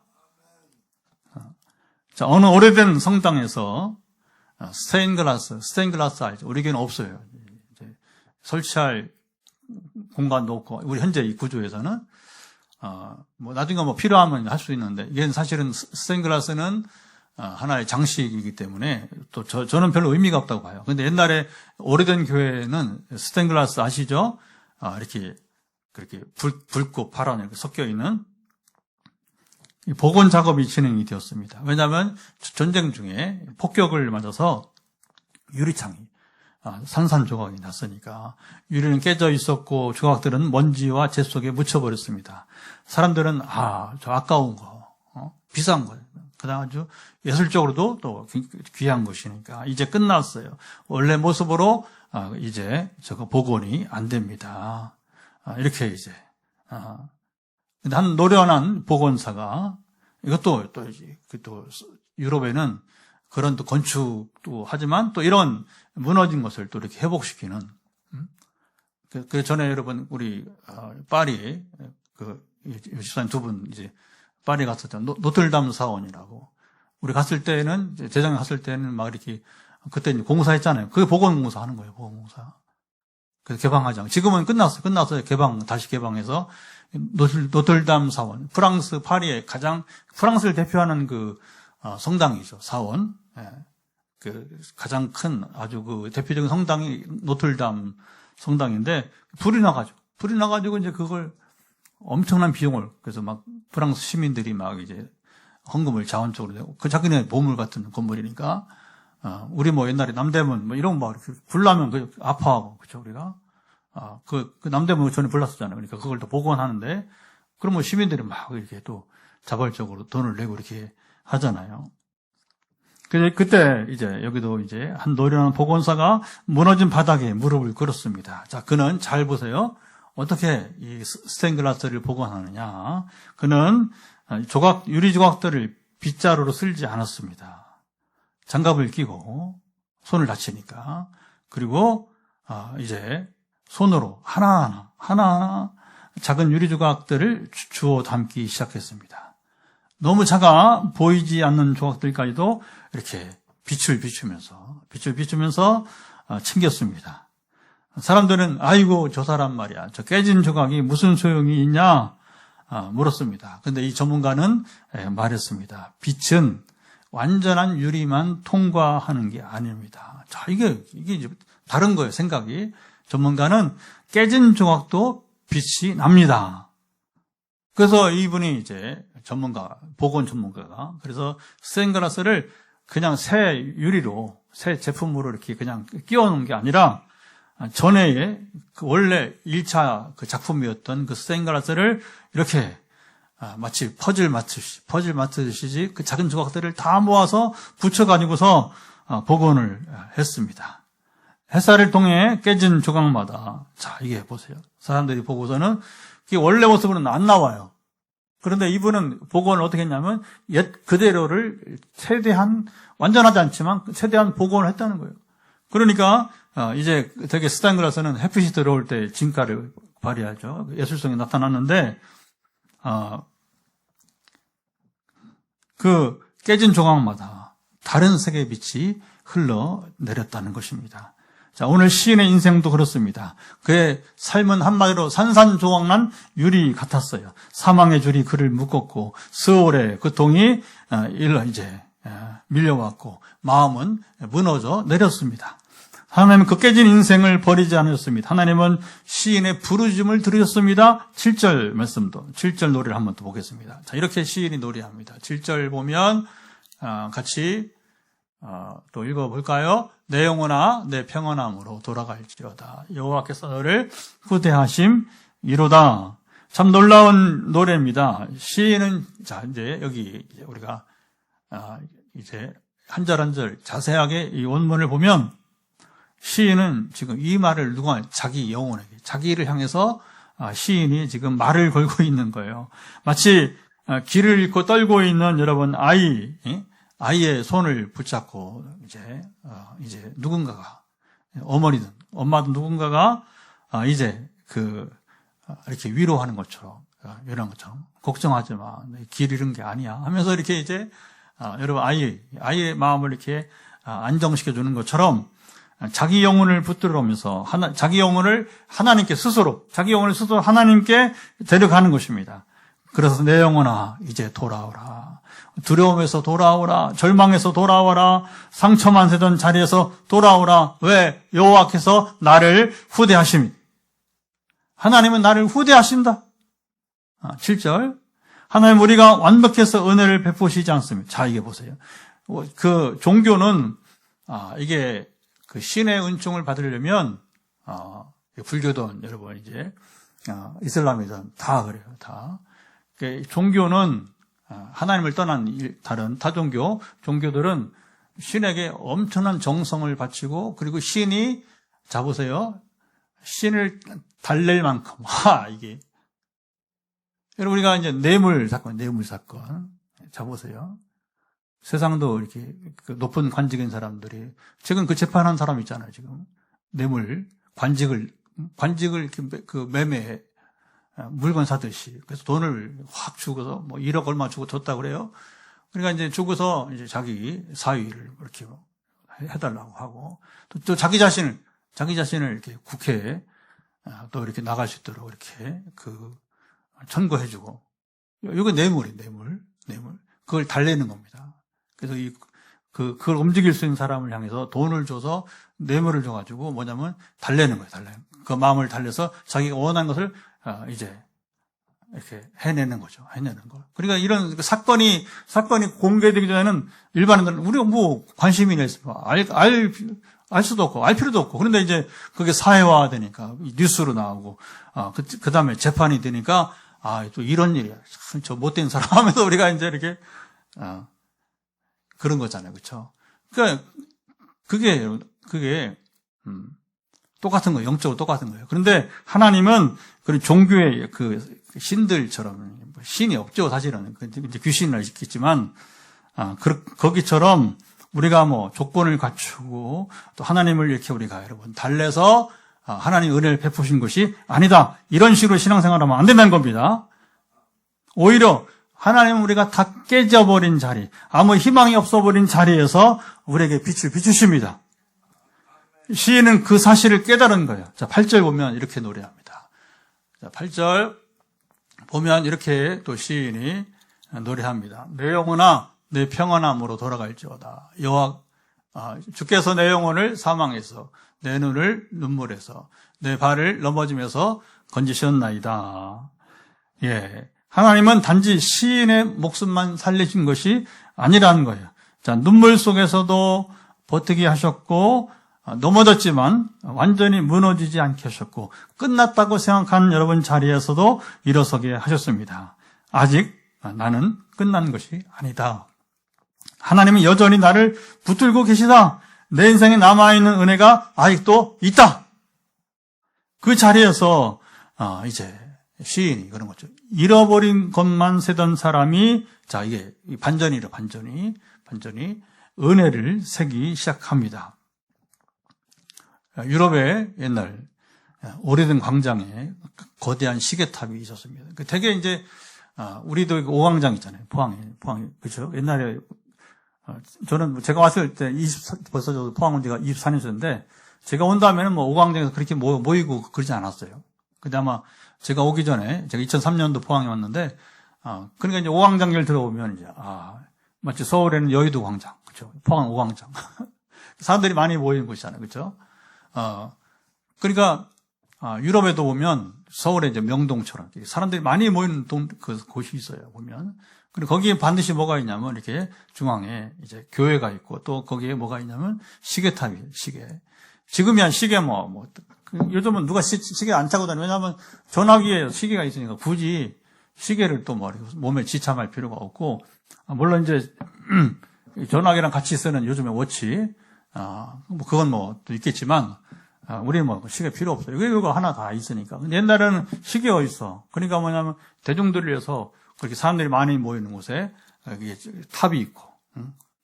자, 어느 오래된 성당에서 스테인글라스 알죠? 우리 교회는 없어요. 이제 설치할 공간도 없고, 우리 현재 이 구조에서는, 나중에 필요하면 할 수 있는데, 이게 사실은 스테인글라스는 하나의 장식이기 때문에, 또 저는 별로 의미가 없다고 봐요. 근데 옛날에 오래된 교회는 스테인글라스 아시죠? 그렇게 붉고 파란 이렇게 섞여 있는 복원 작업이 진행이 되었습니다. 왜냐하면 전쟁 중에 폭격을 맞아서 유리창이 산산조각이 났으니까 유리는 깨져 있었고 조각들은 먼지와 재 속에 묻혀버렸습니다. 사람들은 저 아까운 거, 비싼 거, 그다음 아주 예술적으로도 또 귀한 것이니까 이제 끝났어요. 원래 모습으로 이제 저거 복원이 안 됩니다. 이렇게 이제 한 노련한 복원사가 이것도 또 유럽에는 그런 또 건축도 하지만 또 이런 무너진 것을 또 이렇게 회복시키는. 그 전에 여러분 우리 파리 집사님 두 분 이제 파리 갔었던 노틀담 사원이라고 우리 갔을 때는 재작년 갔을 때는 막 이렇게 그때 이제 공사했잖아요. 그게 보건공사 하는 거예요. 보건공사. 그래서 개방하자. 지금은 끝나서 다시 개방해서 노틀담 사원. 프랑스 파리의 프랑스를 대표하는 성당이죠. 사원. 예. 가장 큰 아주 대표적인 성당이 노틀담 성당인데 불이 나가지고 이제 그걸 엄청난 비용을 그래서 막 프랑스 시민들이 막 이제 헌금을 자원적으로 내고 자기네 보물 같은 건물이니까 우리 옛날에 남대문 이런 거 막 이렇게 불나면 아파하고 그렇죠 우리가 그 남대문 전에 불났었잖아요. 그러니까 그걸 또 복원하는데 그러면 시민들이 막 이렇게 또 자발적으로 돈을 내고 이렇게 하잖아요. 그때 이제 여기도 이제 한 노련한 복원사가 무너진 바닥에 무릎을 꿇었습니다. 자, 그는 잘 보세요. 어떻게 이 스테인글라스를 복원하느냐? 그는 유리 조각들을 빗자루로 쓸지 않았습니다. 장갑을 끼고 손을 다치니까 그리고 이제 손으로 하나하나 작은 유리 조각들을 주워 담기 시작했습니다. 너무 작아 보이지 않는 조각들까지도 이렇게 빛을 비추면서 챙겼습니다. 사람들은 아이고 저 사람 말이야 저 깨진 조각이 무슨 소용이 있냐 물었습니다. 그런데 이 전문가는 말했습니다. 빛은 완전한 유리만 통과하는 게 아닙니다. 자, 이게 이제 다른 거예요, 생각이. 전문가는 깨진 조각도 빛이 납니다. 그래서 이분이 이제 복원 전문가가 그래서 스테인글라스를 그냥 새 유리로 새 제품으로 이렇게 그냥 끼워놓은 게 아니라 전에 원래 1차 작품이었던 그 스테인글라스를 이렇게 마치 퍼즐 맞추듯이 그 작은 조각들을 다 모아서 붙여가지고서 복원을 했습니다. 햇살을 통해 깨진 조각마다 자 이게 보세요. 사람들이 보고서는 그게 원래 모습으로는 안 나와요. 그런데 이분은 복원을 어떻게 했냐면 옛 그대로를 완전하지 않지만 최대한 복원을 했다는 거예요. 그러니까 이제 되게 스테인글라스는 햇빛이 들어올 때 진가를 발휘하죠. 예술성이 나타났는데 그 깨진 조각마다 다른 색의 빛이 흘러내렸다는 것입니다. 자, 오늘 시인의 인생도 그렇습니다. 그의 삶은 한마디로 산산조각난 유리 같았어요. 사망의 줄이 그를 묶었고 스올의 고통이 이제 밀려왔고 마음은 무너져 내렸습니다. 하나님은 그 깨진 인생을 버리지 않으셨습니다. 하나님은 시인의 부르짖음을 들으셨습니다. 7절 말씀도 7절 노래를 한번 또 보겠습니다. 자, 이렇게 시인이 노래합니다. 7절 보면 같이 또 읽어볼까요? 내 영혼아 내 평안함으로 돌아갈지어다. 여호와께서 너를 후대하심이로다. 참 놀라운 노래입니다. 시인은 자 이제 여기 우리가 이제 한 절 한 절 자세하게 이 원문을 보면 시인은 지금 이 말을 자기 영혼에게 자기를 향해서 시인이 지금 말을 걸고 있는 거예요. 마치 길을 잃고 떨고 있는 여러분 아이의 손을 붙잡고 이제 누군가가 어머니든 엄마든 누군가가 이제 이렇게 위로하는 것처럼 걱정하지 마, 길 잃은 게 아니야 하면서 이렇게 이제 여러분 아이의 마음을 이렇게 안정시켜 주는 것처럼 자기 영혼을 붙들어오면서 자기 영혼을 스스로 하나님께 데려가는 것입니다. 그래서 내 영혼아 이제 돌아오라. 두려움에서 돌아오라. 절망에서 돌아오라. 상처만 세던 자리에서 돌아오라. 왜? 여호와께서 나를 후대하심이. 하나님은 나를 후대하신다. 7절. 하나님 우리가 완벽해서 은혜를 베푸시지 않습니다. 자, 이게 보세요. 그 종교는 이게 그 신의 은총을 받으려면 불교든 여러분 이제 이슬람이든 다 그래요. 다. 종교는 하나님을 떠난 다른 종교들은 신에게 엄청난 정성을 바치고 그리고 신이 자 보세요. 신을 달랠 만큼 이게 여러분 우리가 이제 뇌물 사건 자 보세요. 세상도 이렇게 그 높은 관직인 사람들이 최근 그 재판한 사람 있잖아요. 지금 뇌물 관직을 이렇게 그 매매해 물건 사듯이 그래서 돈을 확 주고서 뭐 1억 얼마 주고 줬다 그래요. 그러니까 이제 주고서 이제 자기 사위를 이렇게 해달라고 하고 또 자기 자신을 이렇게 국회에 또 이렇게 나갈 수 있도록 이렇게 그 청구해주고 이거 뇌물. 그걸 달래는 겁니다. 그래서 그걸 움직일 수 있는 사람을 향해서 돈을 줘서 뇌물을 줘가지고 뭐냐면 달래는 거예요. 그 마음을 달래서 자기가 원하는 것을 이제 이렇게 해내는 거죠. 해내는 거. 그러니까 이런 사건이 공개되기 전에는 일반인들은 우리가 뭐 관심이 있으면 알 수도 없고 알 필요도 없고 그런데 이제 그게 사회화 되니까 뉴스로 나오고 그 다음에 재판이 되니까 또 이런 일이야. 저 못된 사람 하면서 우리가 이제 이렇게 그런 거잖아요. 그렇죠? 그러니까 그게 똑같은 거예요. 영적으로 똑같은 거예요. 그런데 하나님은 그런 종교의 그 신들처럼 신이 없죠. 사실은 이제 귀신을 있겠지만 거기처럼 우리가 뭐 조건을 갖추고 또 하나님을 이렇게 우리가 여러분 달래서 하나님 은혜를 베푸신 것이 아니다. 이런 식으로 신앙생활하면 안 된다는 겁니다. 오히려 하나님은 우리가 다 깨져버린 자리, 아무 희망이 없어버린 자리에서 우리에게 빛을 비추십니다. 시인은 그 사실을 깨달은 거예요. 자, 8절 보면 이렇게 노래합니다. 자, 8절 보면 이렇게 또 시인이 노래합니다. 내 영혼아, 내 평안함으로 돌아갈지어다. 주께서 내 영혼을 사망에서, 내 눈을 눈물에서, 내 발을 넘어짐에서 건지셨나이다. 예. 하나님은 단지 시인의 목숨만 살리신 것이 아니라는 거예요. 자, 눈물 속에서도 버티게 하셨고, 넘어졌지만 완전히 무너지지 않게 하셨고, 끝났다고 생각하는 여러분 자리에서도 일어서게 하셨습니다. 아직 나는 끝난 것이 아니다. 하나님은 여전히 나를 붙들고 계시다. 내 인생에 남아있는 은혜가 아직도 있다. 그 자리에서 이제 시인이 그런 거죠. 잃어버린 것만 세던 사람이 자 이게 반전이래. 반전이 은혜를 세기 시작합니다. 유럽의 옛날 오래된 광장에 거대한 시계탑이 있었습니다. 되게 이제 우리도 오광장 있잖아요. 포항에 그렇죠. 옛날에 저는 제가 왔을 때 벌써 저 포항 온 지가 24년 전인데 제가 온 다음에는 뭐 오광장에서 그렇게 모이고 그러지 않았어요. 근데 아마 제가 오기 전에 제가 2003년도 포항에 왔는데 그러니까 이제 오광장길 들어오면 이제 마치 서울에는 여의도 광장 그렇죠. 포항 오광장 사람들이 많이 모이는 곳이잖아요. 그렇죠. 그러니까 유럽에도 보면 서울에 이제 명동처럼 사람들이 많이 모이는 그 곳이 있어요. 보면 그리고 거기에 반드시 뭐가 있냐면 이렇게 중앙에 이제 교회가 있고 또 거기에 뭐가 있냐면 시계탑이에요. 시계. 지금이야 시계 요즘은 누가 시계 안 차고 다녀요. 왜냐하면 전화기에 시계가 있으니까 굳이 시계를 또 몸에 지참할 필요가 없고 물론 이제 전화기랑 같이 쓰는 요즘에 워치 그건 또 있겠지만 우리는 시계 필요 없어요. 이거 하나 다 있으니까. 근데 옛날에는 시계가 있어. 그러니까 뭐냐면 대중들을 위해서 그렇게 사람들이 많이 모이는 곳에 탑이 있고,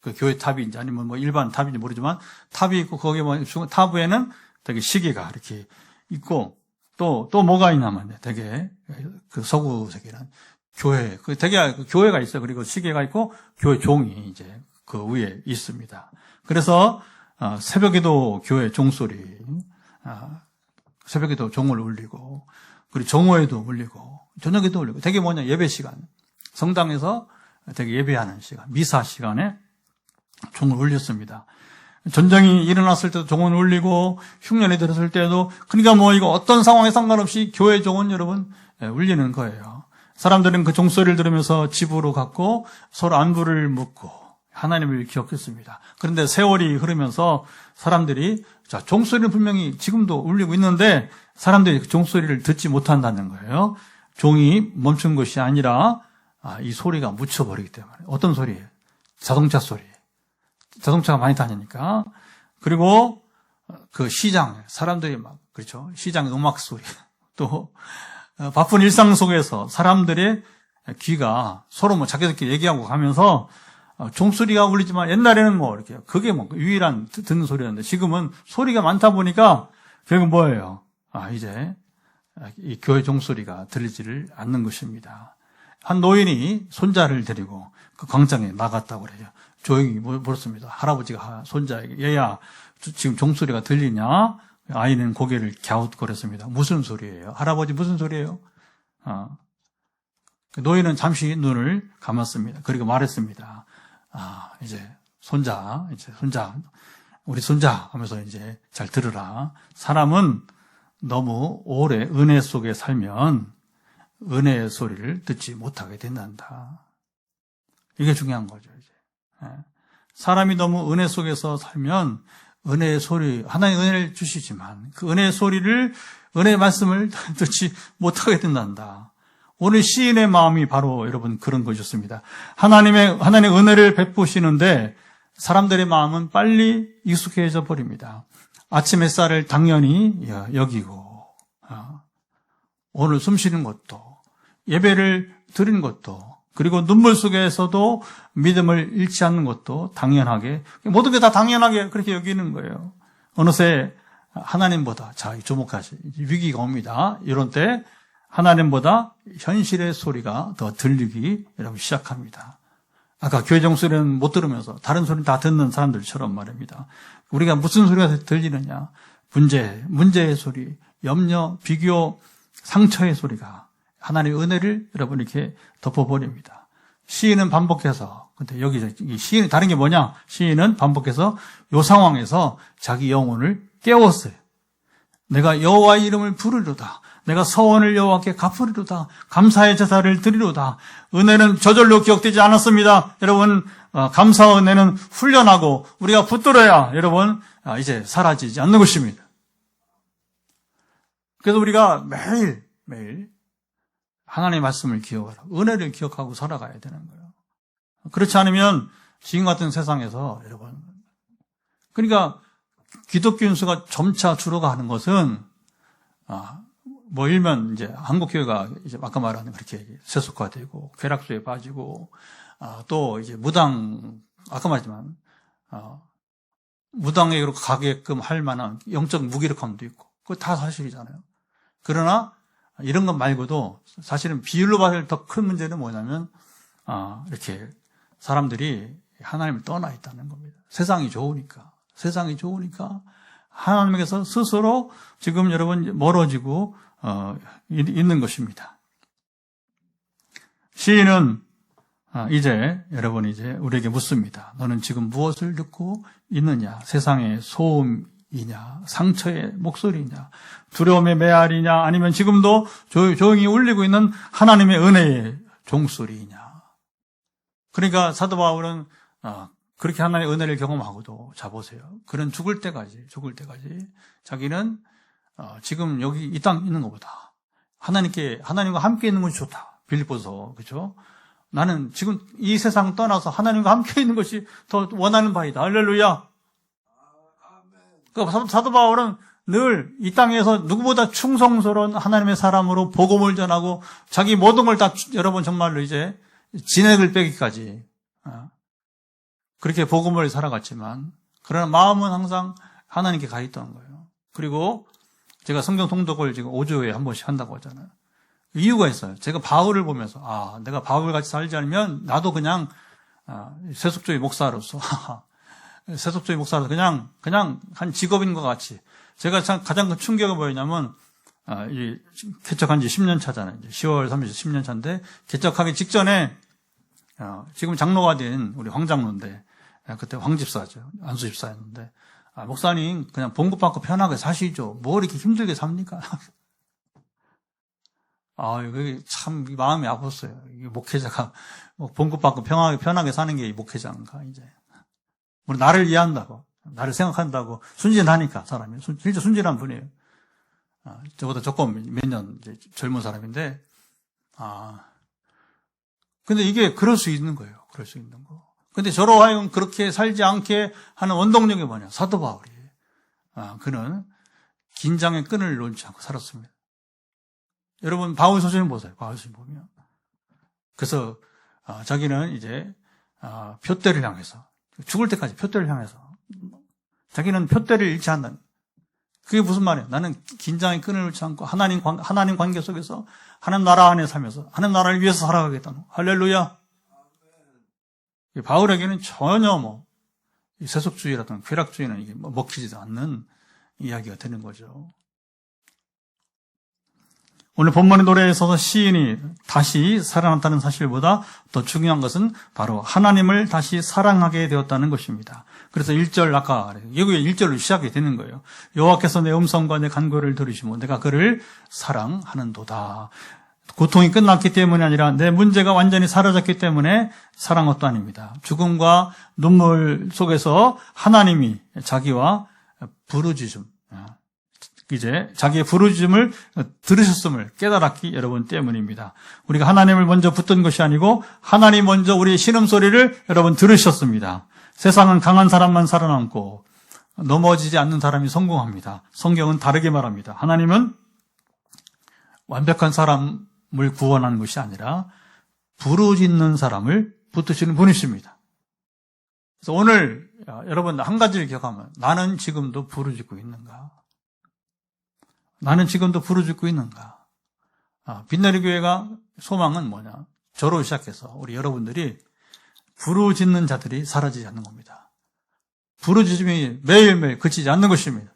그 교회 탑인지 아니면 일반 탑인지 모르지만 탑이 있고 거기에 탑 위에는 되게 시계가 이렇게 있고 또 뭐가 있냐면 되게 그 서구세계는 교회, 되게 교회가 있어요. 그리고 시계가 있고 교회 종이 이제 그 위에 있습니다. 그래서 새벽에도 교회 종소리, 새벽에도 종을 울리고, 그리고 정오에도 울리고, 저녁에도 울리고, 되게 예배 시간. 성당에서 되게 예배하는 시간, 미사 시간에 종을 울렸습니다. 전쟁이 일어났을 때도 종을 울리고, 흉년이 들었을 때도, 그러니까 이거 어떤 상황에 상관없이 교회 종은 여러분, 울리는 거예요. 사람들은 그 종소리를 들으면서 집으로 갔고, 서로 안부를 묻고, 하나님을 기억했습니다. 그런데 세월이 흐르면서 사람들이 종소리는 분명히 지금도 울리고 있는데 사람들이 그 종소리를 듣지 못한다는 거예요. 종이 멈춘 것이 아니라 이 소리가 묻혀버리기 때문에. 어떤 소리예요? 자동차 소리. 자동차가 많이 다니니까. 그리고 그 시장, 사람들이 그렇죠. 시장 음악 소리. 또 바쁜 일상 속에서 사람들의 귀가 서로 자기들끼리 얘기하고 가면서 종소리가 울리지만 옛날에는 뭐 이렇게 그게 뭐 유일한 듣는 소리였는데 지금은 소리가 많다 보니까 결국 뭐예요? 이제 이 교회 종소리가 들리지를 않는 것입니다. 한 노인이 손자를 데리고 그 광장에 나갔다고 그래요. 조용히 물었습니다. 할아버지가 손자에게, 얘야, 지금 종소리가 들리냐? 아이는 고개를 갸웃거렸습니다. 무슨 소리예요? 할아버지 무슨 소리예요? 그 노인은 잠시 눈을 감았습니다. 그리고 말했습니다. 이제 손자, 우리 손자 하면서 이제 잘 들으라. 사람은 너무 오래 은혜 속에 살면 은혜의 소리를 듣지 못하게 된단다. 이게 중요한 거죠, 이제. 사람이 너무 은혜 속에서 살면 은혜의 소리, 하나님 은혜를 주시지만 그 은혜의 소리를, 은혜의 말씀을 듣지 못하게 된단다. 오늘 시인의 마음이 바로 여러분 그런 것이었습니다. 하나님의 은혜를 베푸시는데 사람들의 마음은 빨리 익숙해져 버립니다. 아침 햇살을 당연히 여기고, 오늘 숨 쉬는 것도, 예배를 드리는 것도, 그리고 눈물 속에서도 믿음을 잃지 않는 것도 당연하게, 모든 게 다 당연하게 그렇게 여기는 거예요. 어느새 하나님보다, 자, 주목하시, 위기가 옵니다. 이런 때 하나님보다 현실의 소리가 더 들리기 여러분 시작합니다. 아까 교회 종소리는 못 들으면서 다른 소리는 다 듣는 사람들처럼 말입니다. 우리가 무슨 소리가 들리느냐? 문제의 소리, 염려, 비교, 상처의 소리가 하나님의 은혜를 여러분 이렇게 덮어버립니다. 시인은 반복해서, 근데 여기 시인이 다른 게 뭐냐? 시인은 반복해서 이 상황에서 자기 영혼을 깨웠어요. 내가 여호와의 이름을 부르리로다. 내가 서원을 여호와께 갚으리로다. 감사의 제사를 드리로다. 은혜는 저절로 기억되지 않았습니다. 여러분, 감사와 은혜는 훈련하고 우리가 붙들어야 여러분 이제 사라지지 않는 것입니다. 그래서 우리가 매일 하나님의 말씀을 기억하라. 은혜를 기억하고 살아가야 되는 거예요. 그렇지 않으면 지금 같은 세상에서 여러분, 그러니까 기독교인 수가 점차 줄어가는 것은 뭐 일면 이제 한국 교회가 이제 아까 말하는 그렇게 세속화되고 쾌락수에 빠지고 또 이제 무당, 아까 말했지만 무당에게로 가게끔 할 만한 영적 무기력함도 있고 그거 다 사실이잖아요. 그러나 이런 것 말고도 사실은 비율로 봤을 때 더 큰 문제는 뭐냐면 이렇게 사람들이 하나님을 떠나 있다는 겁니다. 세상이 좋으니까 하나님께서 스스로 지금 여러분 멀어지고 있는 것입니다. 시인은 이제 여러분 이제 우리에게 묻습니다. 너는 지금 무엇을 듣고 있느냐? 세상의 소음이냐? 상처의 목소리냐? 두려움의 메아리냐? 아니면 지금도 조용히 울리고 있는 하나님의 은혜의 종소리이냐? 그러니까 사도 바울은 그렇게 하나님의 은혜를 경험하고도 자 보세요. 그는 죽을 때까지 자기는 지금 여기 이 땅 있는 것보다 하나님과 함께 있는 것이 좋다. 빌립보서, 그렇죠? 나는 지금 이 세상 떠나서 하나님과 함께 있는 것이 더 원하는 바이다. 할렐루야. 그러니까 사도 바울은 늘 이 땅에서 누구보다 충성스러운 하나님의 사람으로 복음을 전하고 자기 모든 걸 다 여러분 정말로 이제 진액을 빼기까지 그렇게 복음을 살아갔지만 그러나 마음은 항상 하나님께 가 있던 거예요. 그리고 제가 성경 통독을 지금 5주에 한 번씩 한다고 하잖아요. 이유가 있어요. 제가 바울을 보면서 내가 바울같이 살지 않으면 나도 그냥 세속주의 목사로서 그냥 한 직업인 것 같이 제가 가장 큰 충격이 뭐였냐면 이 개척한 지 10년 차잖아요. 이제 10월 30일 10년 차인데 개척하기 직전에 지금 장로가 된 우리 황 장로인데 그때 황 집사죠. 안수 집사였는데 목사님 그냥 봉급 받고 편하게 사시죠. 뭐 이렇게 힘들게 삽니까? 이게 참 마음이 아팠어요. 이게 목회자가 봉급 받고 편하게 사는 게 목회자인가 이제. 우리 나를 이해한다고, 나를 생각한다고 순진하니까 사람이 진짜 순진한 분이에요. 저보다 조금 몇 년 젊은 사람인데 근데 이게 그럴 수 있는 거예요. 그럴 수 있는 거. 근데 저로 하여금 그렇게 살지 않게 하는 원동력이 뭐냐? 사도 바울이. 그는 긴장의 끈을 놓지 않고 살았습니다. 여러분 바울 소설을 보세요. 바울 소설 보면. 그래서 자기는 이제 표대를 향해서, 죽을 때까지 표대를 향해서 자기는 표대를 잃지 않는, 그게 무슨 말이에요? 나는 긴장의 끈을 놓지 않고 하나님 관계 속에서 하나님 나라 안에 살면서 하나님 나라를 위해서 살아가겠다는, 할렐루야. 바울에게는 전혀 세속주의라든가 쾌락주의는 이게 먹히지도 않는 이야기가 되는 거죠. 오늘 본문의 노래에 있어서 시인이 다시 살아났다는 사실보다 더 중요한 것은 바로 하나님을 다시 사랑하게 되었다는 것입니다. 그래서 1절, 아까 여기에 1절로 시작이 되는 거예요. 여호와께서 내 음성과 내 간구를 들으시고 내가 그를 사랑하는도다. 고통이 끝났기 때문이 아니라 내 문제가 완전히 사라졌기 때문에 사랑한 것도 아닙니다. 죽음과 눈물 속에서 하나님이 자기와 부르짖음, 이제 자기의 부르짖음을 들으셨음을 깨달았기 여러분 때문입니다. 우리가 하나님을 먼저 붙든 것이 아니고 하나님 먼저 우리의 신음소리를 여러분 들으셨습니다. 세상은 강한 사람만 살아남고 넘어지지 않는 사람이 성공합니다. 성경은 다르게 말합니다. 하나님은 완벽한 사람을 구원하는 것이 아니라 부르짖는 사람을 붙드시는 분이십니다. 그래서 오늘 여러분 한 가지를 기억하면, 나는 지금도 부르짖고 있는가? 나는 지금도 부르짖고 있는가? 빛나리 교회가 소망은 뭐냐? 저로 시작해서 우리 여러분들이 부르짖는 자들이 사라지지 않는 겁니다. 부르짖음이 매일매일 그치지 않는 것입니다.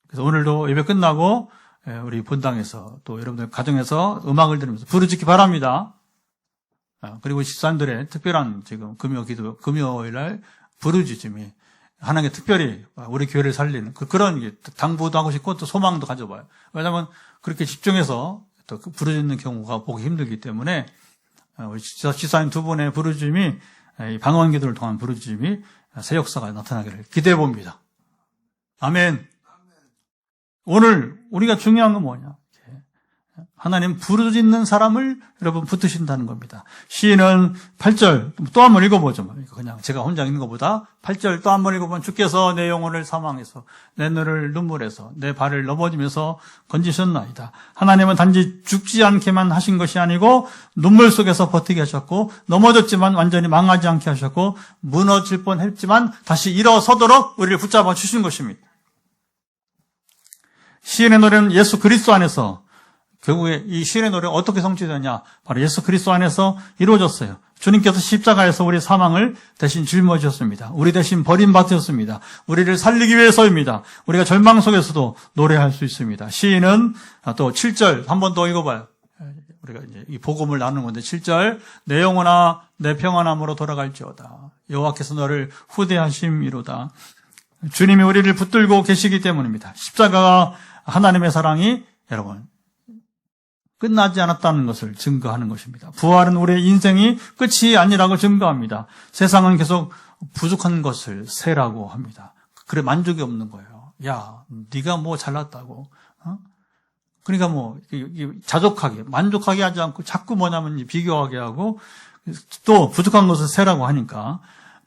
그래서 오늘도 예배 끝나고 우리 본당에서 또 여러분들 가정에서 음악을 들으면서 부르짖기 바랍니다. 그리고 집사님들의 특별한 지금 금요일날 부르짖음이 하나님께 특별히 우리 교회를 살리는 그런 당부도 하고 싶고 또 소망도 가져봐요. 왜냐하면 그렇게 집중해서 또 부르짖는 경우가 보기 힘들기 때문에 우리 집사님 두 분의 부르짖음이, 방언 기도를 통한 부르짖음이 새 역사가 나타나기를 기대해 봅니다. 아멘. 오늘 우리가 중요한 건 뭐냐? 하나님 부르짖는 사람을 여러분 붙으신다는 겁니다. 시인은 8절 또 한 번 읽어보죠. 그냥 제가 혼자 읽는 것보다 8절 또 한 번 읽어보면, 주께서 내 영혼을 사망해서 내 눈을 눈물에서 내 발을 넘어지면서 건지셨나이다. 하나님은 단지 죽지 않게만 하신 것이 아니고 눈물 속에서 버티게 하셨고, 넘어졌지만 완전히 망하지 않게 하셨고, 무너질 뻔했지만 다시 일어서도록 우리를 붙잡아 주신 것입니다. 시인의 노래는 예수 그리스도 안에서, 결국에 이 시인의 노래가 어떻게 성취되냐? 바로 예수 그리스도 안에서 이루어졌어요. 주님께서 십자가에서 우리 사망을 대신 짊어지셨습니다. 우리 대신 버림받으셨습니다. 우리를 살리기 위해서입니다. 우리가 절망 속에서도 노래할 수 있습니다. 시인은 또 7절 한 번 더 읽어봐요. 우리가 이제 이 복음을 나누는 건데, 7절, 내 영혼아 내 평안함으로 돌아갈지어다. 여호와께서 너를 후대하심이로다. 주님이 우리를 붙들고 계시기 때문입니다. 십자가가 하나님의 사랑이 여러분 끝나지 않았다는 것을 증거하는 것입니다. 부활은 우리의 인생이 끝이 아니라고 증거합니다. 세상은 계속 부족한 것을 세라고 합니다. 그래 만족이 없는 거예요. 야, 네가 뭐 잘났다고. 그러니까 자족하게, 만족하게 하지 않고 자꾸 뭐냐면 비교하게 하고 또 부족한 것을 세라고 하니까,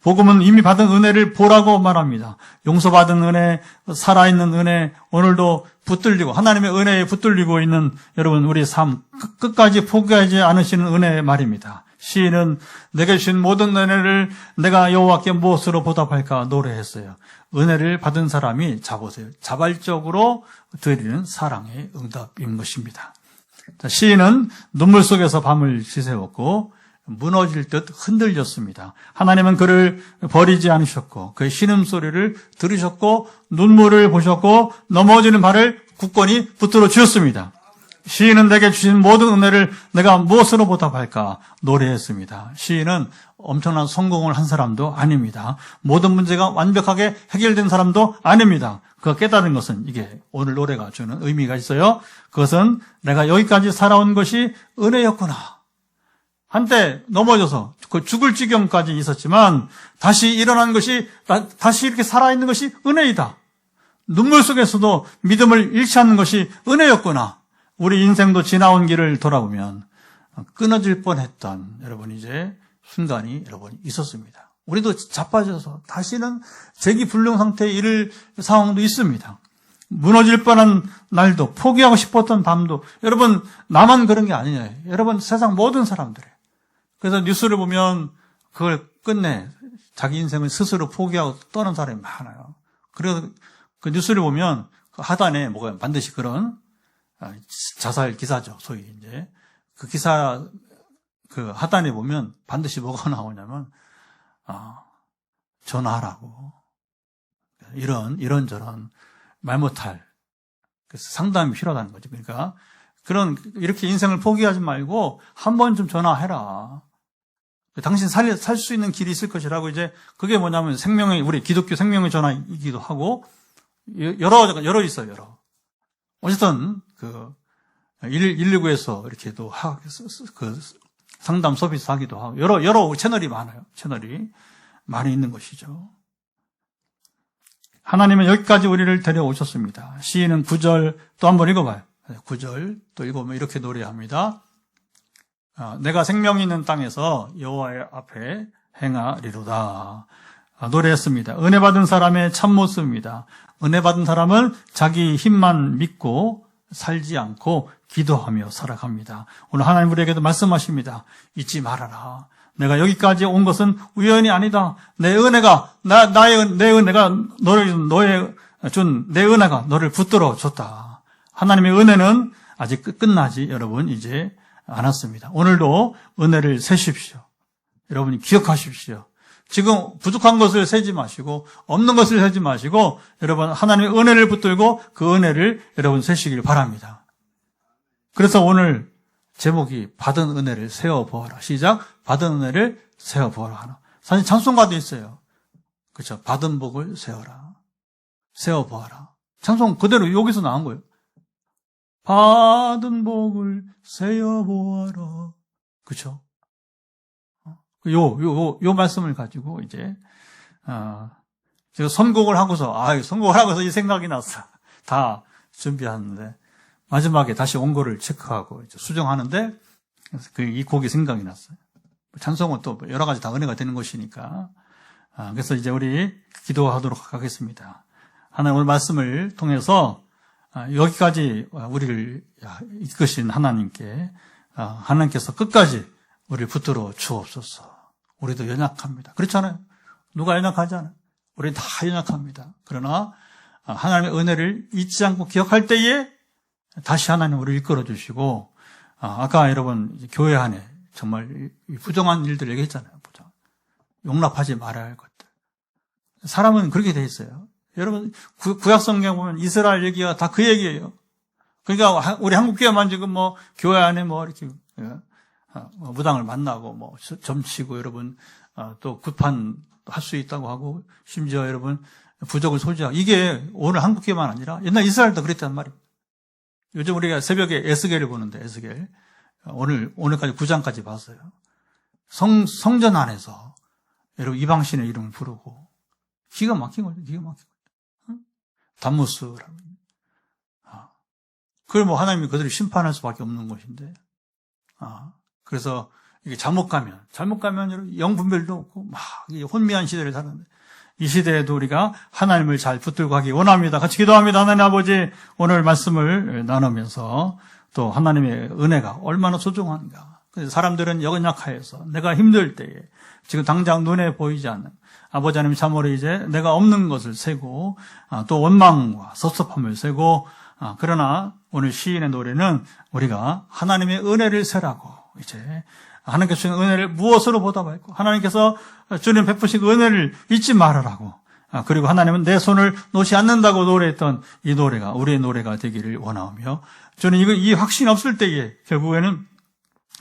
복음은 이미 받은 은혜를 보라고 말합니다. 용서받은 은혜, 살아있는 은혜, 오늘도 붙들리고 하나님의 은혜에 붙들리고 있는 여러분 우리 삶 끝까지 포기하지 않으시는 은혜의 말입니다. 시인은 내게 주신 모든 은혜를 내가 여호와께 무엇으로 보답할까 노래했어요. 은혜를 받은 사람이 자발적으로 드리는 사랑의 응답인 것입니다. 시인은 눈물 속에서 밤을 지새웠고 무너질 듯 흔들렸습니다. 하나님은 그를 버리지 않으셨고 그의 신음소리를 들으셨고 눈물을 보셨고 넘어지는 발을 굳건히 붙들어 주셨습니다. 시인은 내게 주신 모든 은혜를 내가 무엇으로 보답할까 노래했습니다. 시인은 엄청난 성공을 한 사람도 아닙니다. 모든 문제가 완벽하게 해결된 사람도 아닙니다. 그가 깨달은 것은 이게 오늘 노래가 주는 의미가 있어요. 그것은 내가 여기까지 살아온 것이 은혜였구나. 한때 넘어져서 그 죽을 지경까지 있었지만 다시 일어난 것이, 다시 이렇게 살아있는 것이 은혜이다. 눈물 속에서도 믿음을 잃지 않는 것이 은혜였구나. 우리 인생도 지나온 길을 돌아보면 끊어질 뻔했던 여러분 이제 순간이 여러분 있었습니다. 우리도 자빠져서 다시는 재기불능 상태에 이를 상황도 있습니다. 무너질 뻔한 날도, 포기하고 싶었던 밤도, 여러분 나만 그런 게 아니냐. 여러분 세상 모든 사람들이 그래서 뉴스를 보면 그걸 끝내 자기 인생을 스스로 포기하고 떠난 사람이 많아요. 그래서 그 뉴스를 보면 그 하단에 뭐가 반드시 그런 자살 기사죠. 소위 이제 그 기사 그 하단에 보면 반드시 뭐가 나오냐면 전화하라고 이런저런 말 못할 그래서 상담이 필요하다는 거죠. 그러니까 이렇게 인생을 포기하지 말고 한 번 좀 전화해라. 당신 살 수 있는 길이 있을 것이라고 이제 그게 뭐냐면 우리 기독교 생명의 전화이기도 하고 여러 있어요. 여러. 어쨌든 119에서 이렇게 또 상담 서비스 하기도 하고 여러 채널이 많아요. 채널이 많이 있는 것이죠. 하나님은 여기까지 우리를 데려오셨습니다. 시인은 9절 또 한번 읽어봐요. 9절 또 읽으면 이렇게 노래합니다. 내가 생명이 있는 땅에서 여호와의 앞에 행하리로다. 노래했습니다. 은혜 받은 사람의 참모습입니다. 은혜 받은 사람은 자기 힘만 믿고 살지 않고 기도하며 살아갑니다. 오늘 하나님 우리에게도 말씀하십니다. 잊지 말아라. 내가 여기까지 온 것은 우연이 아니다. 내 은혜가 내 은혜가 내 은혜가 너를 붙들어 줬다. 하나님의 은혜는 아직 끝나지 여러분 이제 않았습니다. 오늘도 은혜를 세십시오. 여러분이 기억하십시오. 지금 부족한 것을 세지 마시고 없는 것을 세지 마시고 여러분 하나님의 은혜를 붙들고 그 은혜를 여러분 세시길 바랍니다. 그래서 오늘 제목이 받은 은혜를 세어보아라. 시작. 받은 은혜를 세어보아라. 사실 찬송가도 있어요. 그렇죠. 받은 복을 세어라. 세어보아라. 찬송 그대로 여기서 나온 거예요. 받은 복을 세어보아라. 그렇죠. 요 말씀을 가지고 이제 제가 선곡을 하고서 이 생각이 났어. 다 준비하는데 마지막에 다시 원고를 체크하고 이제 수정하는데 이 곡이 생각이 났어요. 찬송은 또 여러 가지 다 은혜가 되는 것이니까. 그래서 이제 우리 기도하도록 하겠습니다. 하나님 오늘 말씀을 통해서 여기까지 우리를 이끄신 하나님께 하나님께서 끝까지 우리를 붙들어 주옵소서. 우리도 연약합니다. 그렇잖아요. 누가 연약하지 않아요? 우리 다 연약합니다. 그러나 하나님의 은혜를 잊지 않고 기억할 때에 다시 하나님 우리를 이끌어 주시고 아까 여러분 교회 안에 정말 부정한 일들 얘기했잖아요. 용납하지 말아야 할 것들. 사람은 그렇게 돼 있어요. 여러분 구약 성경 보면 이스라엘 얘기가 다 그 얘기예요. 그러니까 우리 한국교회만 지금 교회 안에 이렇게 무당을 만나고 점치고 여러분 또 굿판 할 수 있다고 하고 심지어 여러분 부적을 소지하고 이게 오늘 한국교회만 아니라 옛날 이스라엘도 그랬단 말이에요. 요즘 우리가 새벽에 에스겔을 보는데 에스겔 오늘까지 9장까지 봤어요. 성전 안에서 여러분 이방신의 이름을 부르고 기가 막힌 거죠. 기가 막힌 거죠. 담무스라고. 그걸 하나님이 그들을 심판할 수밖에 없는 것인데. 그래서 이게 잘못 가면 여러분 영분별도 없고 혼미한 시대를 사는데 이 시대에도 우리가 하나님을 잘 붙들고 가기 원합니다. 같이 기도합니다. 하나님 아버지 오늘 말씀을 나누면서 또 하나님의 은혜가 얼마나 소중한가. 그래서 사람들은 연약하여서 내가 힘들 때에 지금 당장 눈에 보이지 않는 아버지 하나님 참으로 이제 내가 없는 것을 세고 또 원망과 섭섭함을 세고 그러나 오늘 시인의 노래는 우리가 하나님의 은혜를 세라고 이제 하나님께서 주신 은혜를 무엇으로 보답할까? 하나님께서 주님 베푸신 은혜를 잊지 말아라고. 그리고 하나님은 내 손을 놓지 않는다고 노래했던 이 노래가 우리의 노래가 되기를 원하며 저는 이 확신이 없을 때에 결국에는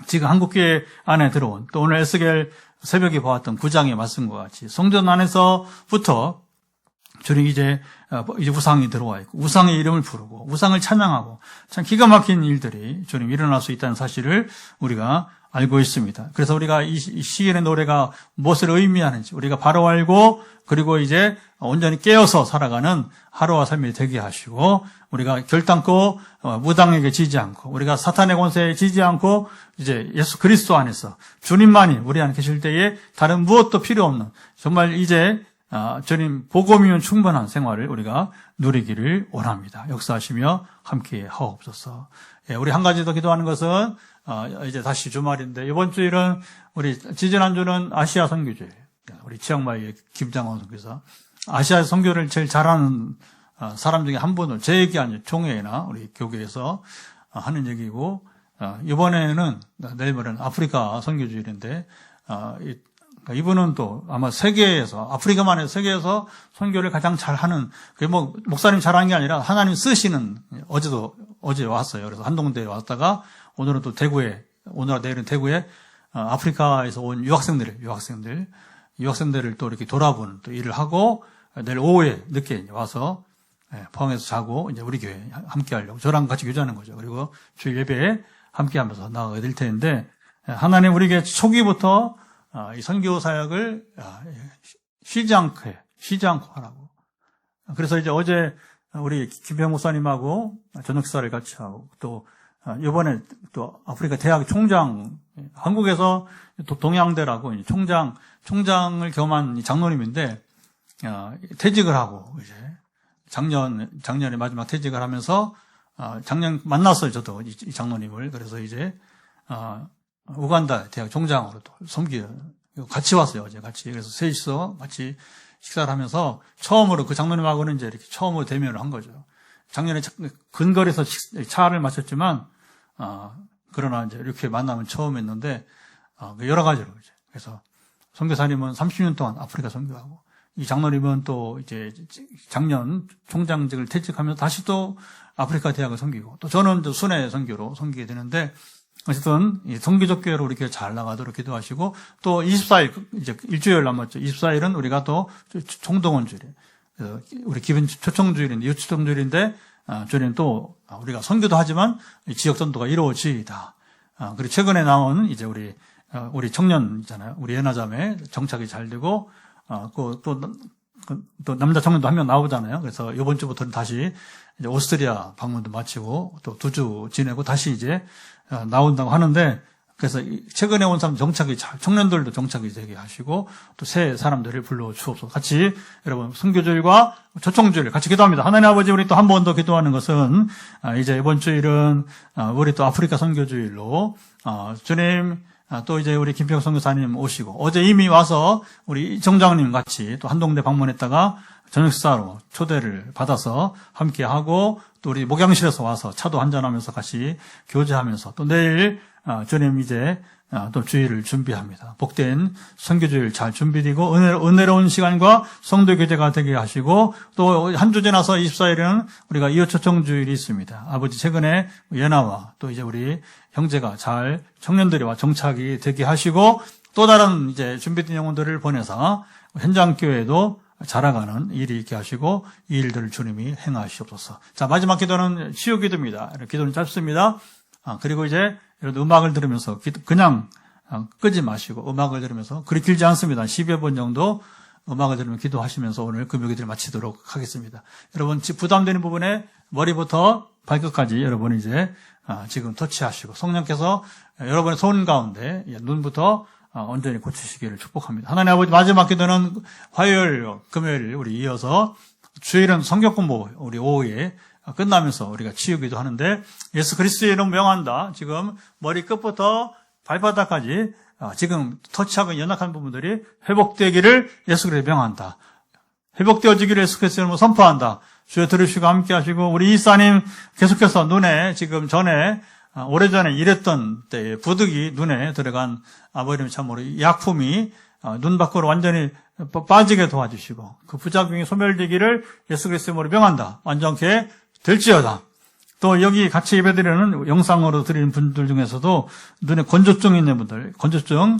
지금 한국교회 안에 들어온 또 오늘 에스겔 새벽에 보았던 9장의 말씀과 같이 성전 안에서부터 주님 이제 우상이 들어와 있고 우상의 이름을 부르고 우상을 찬양하고 참 기가 막힌 일들이 주님 일어날 수 있다는 사실을 우리가 알고 있습니다. 그래서 우리가 이 시인의 노래가 무엇을 의미하는지 우리가 바로 알고 그리고 이제 온전히 깨어서 살아가는 하루와 삶이 되게 하시고 우리가 결단코 무당에게 지지 않고 우리가 사탄의 권세에 지지 않고 이제 예수 그리스도 안에서 주님만이 우리 안에 계실 때에 다른 무엇도 필요 없는 정말 이제 주님 복음이면 충분한 생활을 우리가 누리기를 원합니다. 역사하시며 함께 하옵소서. 우리 한 가지 더 기도하는 것은 이제 다시 주말인데, 이번 주일은 지지난주는 아시아 선교주일. 우리 치앙마이의 김장원 선교사. 아시아 선교를 제일 잘하는 사람 중에 한 분을, 제 얘기 아니에요. 총회나 우리 교계에서 하는 얘기고, 이번에는, 내일 모레는 아프리카 선교주일인데, 이분은 또 아마 세계에서, 아프리카만 해도 세계에서 선교를 가장 잘하는, 그게 뭐, 목사님 잘하는 게 아니라 하나님 쓰시는, 어제 왔어요. 그래서 한동대에 왔다가, 오늘은 또 대구에, 오늘과 내일은 대구에, 아프리카에서 온 유학생들을 또 이렇게 돌아보는 또 일을 하고, 내일 오후에 늦게 와서, 포항에서 자고, 이제 우리 교회 함께 하려고, 저랑 같이 교제하는 거죠. 그리고 주일 예배에 함께 하면서 나가게 될 텐데, 하나님 우리에게 초기부터 이 선교 사역을 쉬지 않고 하라고. 그래서 이제 어제 우리 김병 목사님하고 저녁 식사를 같이 하고, 또 이번에 또 아프리카 대학 총장, 한국에서 또 동양대라고 총장을 겸한 장로님인데, 퇴직을 하고 이제 작년에 마지막 퇴직을 하면서 작년 만났어요. 저도 이 장로님을. 그래서 이제 우간다 대학 총장으로 또 같이 왔어요. 어제 같이. 그래서 셋이서 같이 식사를 하면서 처음으로 그 장로님하고는 이제 이렇게 처음으로 대면을 한 거죠. 작년에 근거리에서 차를 마셨지만 그러나 이제 이렇게 만나면 처음이었는데 여러 가지로 이제. 그래서 선교사님은 30년 동안 아프리카 선교하고, 이 장로님은 또 이제 작년 총장직을 퇴직하면서 다시 또 아프리카 대학을 섬기고, 또 저는 또 순회 선교로 섬기게 되는데, 어쨌든 이 선교적 교회로 우리 교회 잘 나가도록 기도하시고, 또 24일 이제 일주일 남았죠. 24일은 우리가 또 총동원 주일, 우리 기본 초청주일인데, 유초청주일인데, 주일은 또 우리가 선교도 하지만 지역 전도가 이루어지이다. 그리고 최근에 나온 이제 우리 청년 있잖아요. 우리 연하자매 정착이 잘 되고, 또 남자 청년도 한 명 나오잖아요. 그래서 이번 주부터는 다시 이제 오스트리아 방문도 마치고 또 2주 지내고 다시 이제 나온다고 하는데, 그래서 최근에 온 사람 청년들도 정착이 되게 하시고, 또 새 사람들을 불러 주옵소서. 같이 여러분 선교주일과 초청주일 같이 기도합니다. 하나님 아버지, 우리 또 한 번 더 기도하는 것은 이제 이번 주일은 우리 또 아프리카 선교주일로 주님, 또 이제 우리 김평 선교사님 오시고, 어제 이미 와서 우리 정장님 같이 또 한동대 방문했다가 저녁 식사로 초대를 받아서 함께 하고, 또 우리 목양실에서 와서 차도 한잔하면서 같이 교제하면서, 또 내일 주님 이제 또 주일을 준비합니다. 복된 선교주일 잘 준비되고 은혜로운 시간과 성도 교제가 되게 하시고, 또 한 주 지나서 24일은 우리가 이웃초청주일이 있습니다. 아버지, 최근에 연하와 또 이제 우리 형제가 잘 청년들이와 정착이 되게 하시고, 또 다른 이제 준비된 영혼들을 보내서 현장교회도 자라가는 일이 있게 하시고, 이 일들을 주님이 행하시옵소서. 자, 마지막 기도는 치유 기도입니다. 기도는 짧습니다. 그리고 이제 이런 음악을 들으면서 그냥 끄지 마시고 음악을 들으면서, 그리 길지 않습니다. 10여 번 정도 음악을 들으면 기도하시면서 오늘 금요기도를 마치도록 하겠습니다. 여러분, 부담되는 부분에 머리부터 발끝까지 여러분 이제 지금 터치하시고, 성령께서 여러분의 손 가운데 눈부터 온전히 고치시기를 축복합니다. 하나님 아버지, 마지막 기도는 화요일, 금요일 우리 이어서, 주일은 성경 공부 우리 오후에 끝나면서 우리가 치유기도 하는데, 예수 그리스도의 이름 명한다. 지금 머리끝부터 발바닥까지 지금 터치하고 연약한 부분들이 회복되기를 예수 그리스도 명한다. 회복되어지기를 예수 그리스도 이름으로 선포한다. 주여 들으시고 함께 하시고, 우리 이사님 계속해서 눈에 지금 전에 오래전에 일했던 때에 부득이 눈에 들어간 아버님 참으로 약품이 눈 밖으로 완전히 빠지게 도와주시고, 그 부작용이 소멸되기를 예수 그리스도 이름으로 명한다. 완전케 될지어다. 또 여기 같이 예배드리는 영상으로 드리는 분들 중에서도 눈에 건조증 있는 분들, 건조증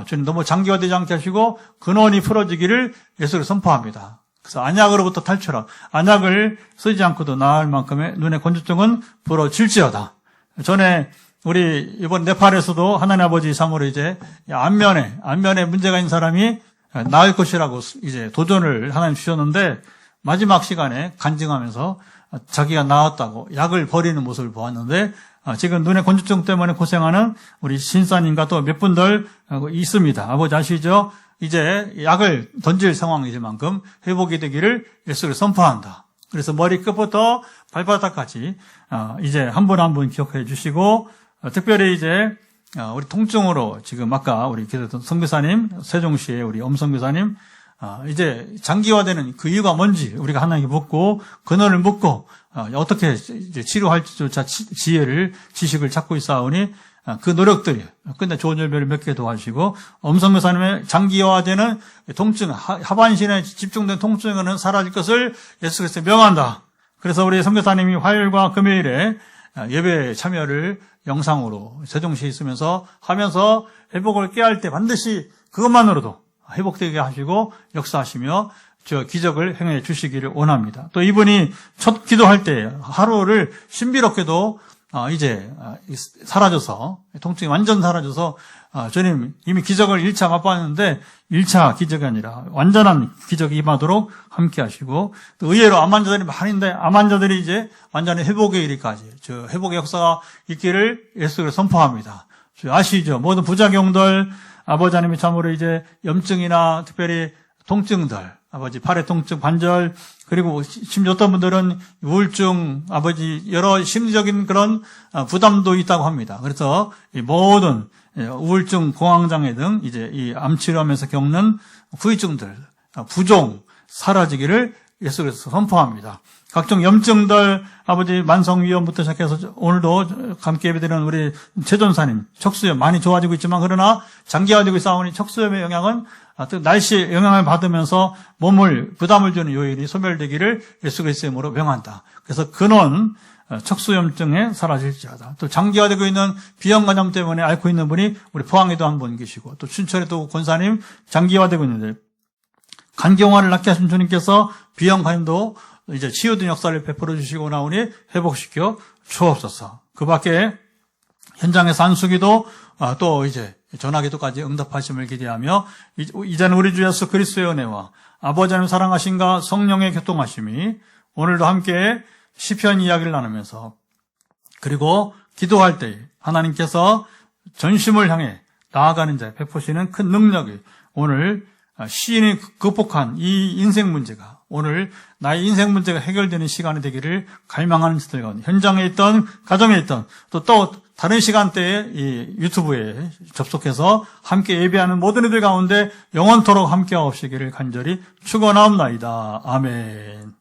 주님 너무 장기화되지 않게 하시고 근원이 풀어지기를 예수를 선포합니다. 그래서 안약으로부터 탈출하, 안약을 쓰지 않고도 나을 만큼의 눈의 건조증은 풀어질지어다. 전에 우리 이번 네팔에서도 하나님 아버지 참으로 이제 안면에 문제가 있는 사람이 나을 것이라고 이제 도전을 하나님 주셨는데, 마지막 시간에 간증하면서 자기가 나았다고 약을 버리는 모습을 보았는데, 지금 눈의 건조증 때문에 고생하는 우리 신사님과 또 몇 분들 있습니다. 아버지 아시죠? 이제 약을 던질 상황이지만큼 회복이 되기를 예수를 선포한다. 그래서 머리끝부터 발바닥까지 이제 한 분 한 분 기억해 주시고, 특별히 이제 우리 통증으로 지금 아까 우리 기도했던 선교사님, 세종시의 우리 엄선교사님 이제 장기화되는 그 이유가 뭔지 우리가 하나님께 묻고 근원을 묻고 어떻게 이제 치료할지조차 지식을 찾고 있사오니 그 노력들이 근데 좋은 열매를 맺게 도와주시고 엄선교사님의 장기화되는 통증 하반신에 집중된 통증은 사라질 것을 예수 그리스도에 명한다. 그래서 우리 선교사님이 화요일과 금요일에 예배 참여를 영상으로 세종시에 있으면서 하면서 회복을 깨할 때 반드시 그것만으로도 회복되게 하시고 역사하시며 저 기적을 행해 주시기를 원합니다. 또 이분이 첫 기도할 때 하루를 신비롭게도 이제 사라져서 통증이 완전 사라져서 주님 이미 기적을 1차 맛봤는데 1차 기적이 아니라 완전한 기적이 임하도록 함께 하시고 또 의외로 암 환자들이 많은데 암 환자들이 이제 완전히 회복에 이르기까지 저 회복의 역사가 있기를 예수를 선포합니다. 아시죠? 모든 부작용들 아버지 하나님이 참으로 이제 염증이나 특별히 통증들 아버지 팔의 통증, 관절 그리고 심지어 어떤 분들은 우울증, 아버지 여러 심리적인 그런 부담도 있다고 합니다. 그래서 이 모든 우울증, 공황장애 등 이제 이 암 치료하면서 겪는 후유증들, 부종 사라지기를 예수께서 선포합니다. 각종 염증들, 아버지 만성위염부터 시작해서 오늘도 함께 예배드리는 우리 최전사님 척수염 많이 좋아지고 있지만 그러나 장기화되고 있사오니 척수염의 영향은 날씨의 영향을 받으면서 몸을 부담을 주는 요일이 소멸되기를 예수 그리스도의 이름으로 명한다. 그래서 근원 척수염증에 사라질지어다. 또 장기화되고 있는 비형 간염 때문에 앓고 있는 분이 우리 포항에도 한 분 계시고 또 춘천에 또 권사님 장기화되고 있는데 간경화를 낫게 하신 주님께서 비형 간염도 이제 치유된 역사를 베풀어 주시고 나오니 회복시켜 주옵소서. 그 밖에 현장에서 안수기도 또 이제 전화기도까지 응답하심을 기대하며 이제는 우리 주 예수 그리스도의 은혜와 아버지 하나님 사랑하심과 성령의 교통하심이 오늘도 함께 시편 이야기를 나누면서 그리고 기도할 때 하나님께서 전심을 향해 나아가는 자에 베푸시는 큰 능력이 오늘 시인이 극복한 이 인생 문제가 오늘 나의 인생 문제가 해결되는 시간이 되기를 갈망하는 자들 가운데 현장에 있던 가정에 있던 또 다른 시간대에 이 유튜브에 접속해서 함께 예배하는 모든 이들 가운데 영원토록 함께하옵시기를 간절히 축원하옵나이다. 아멘.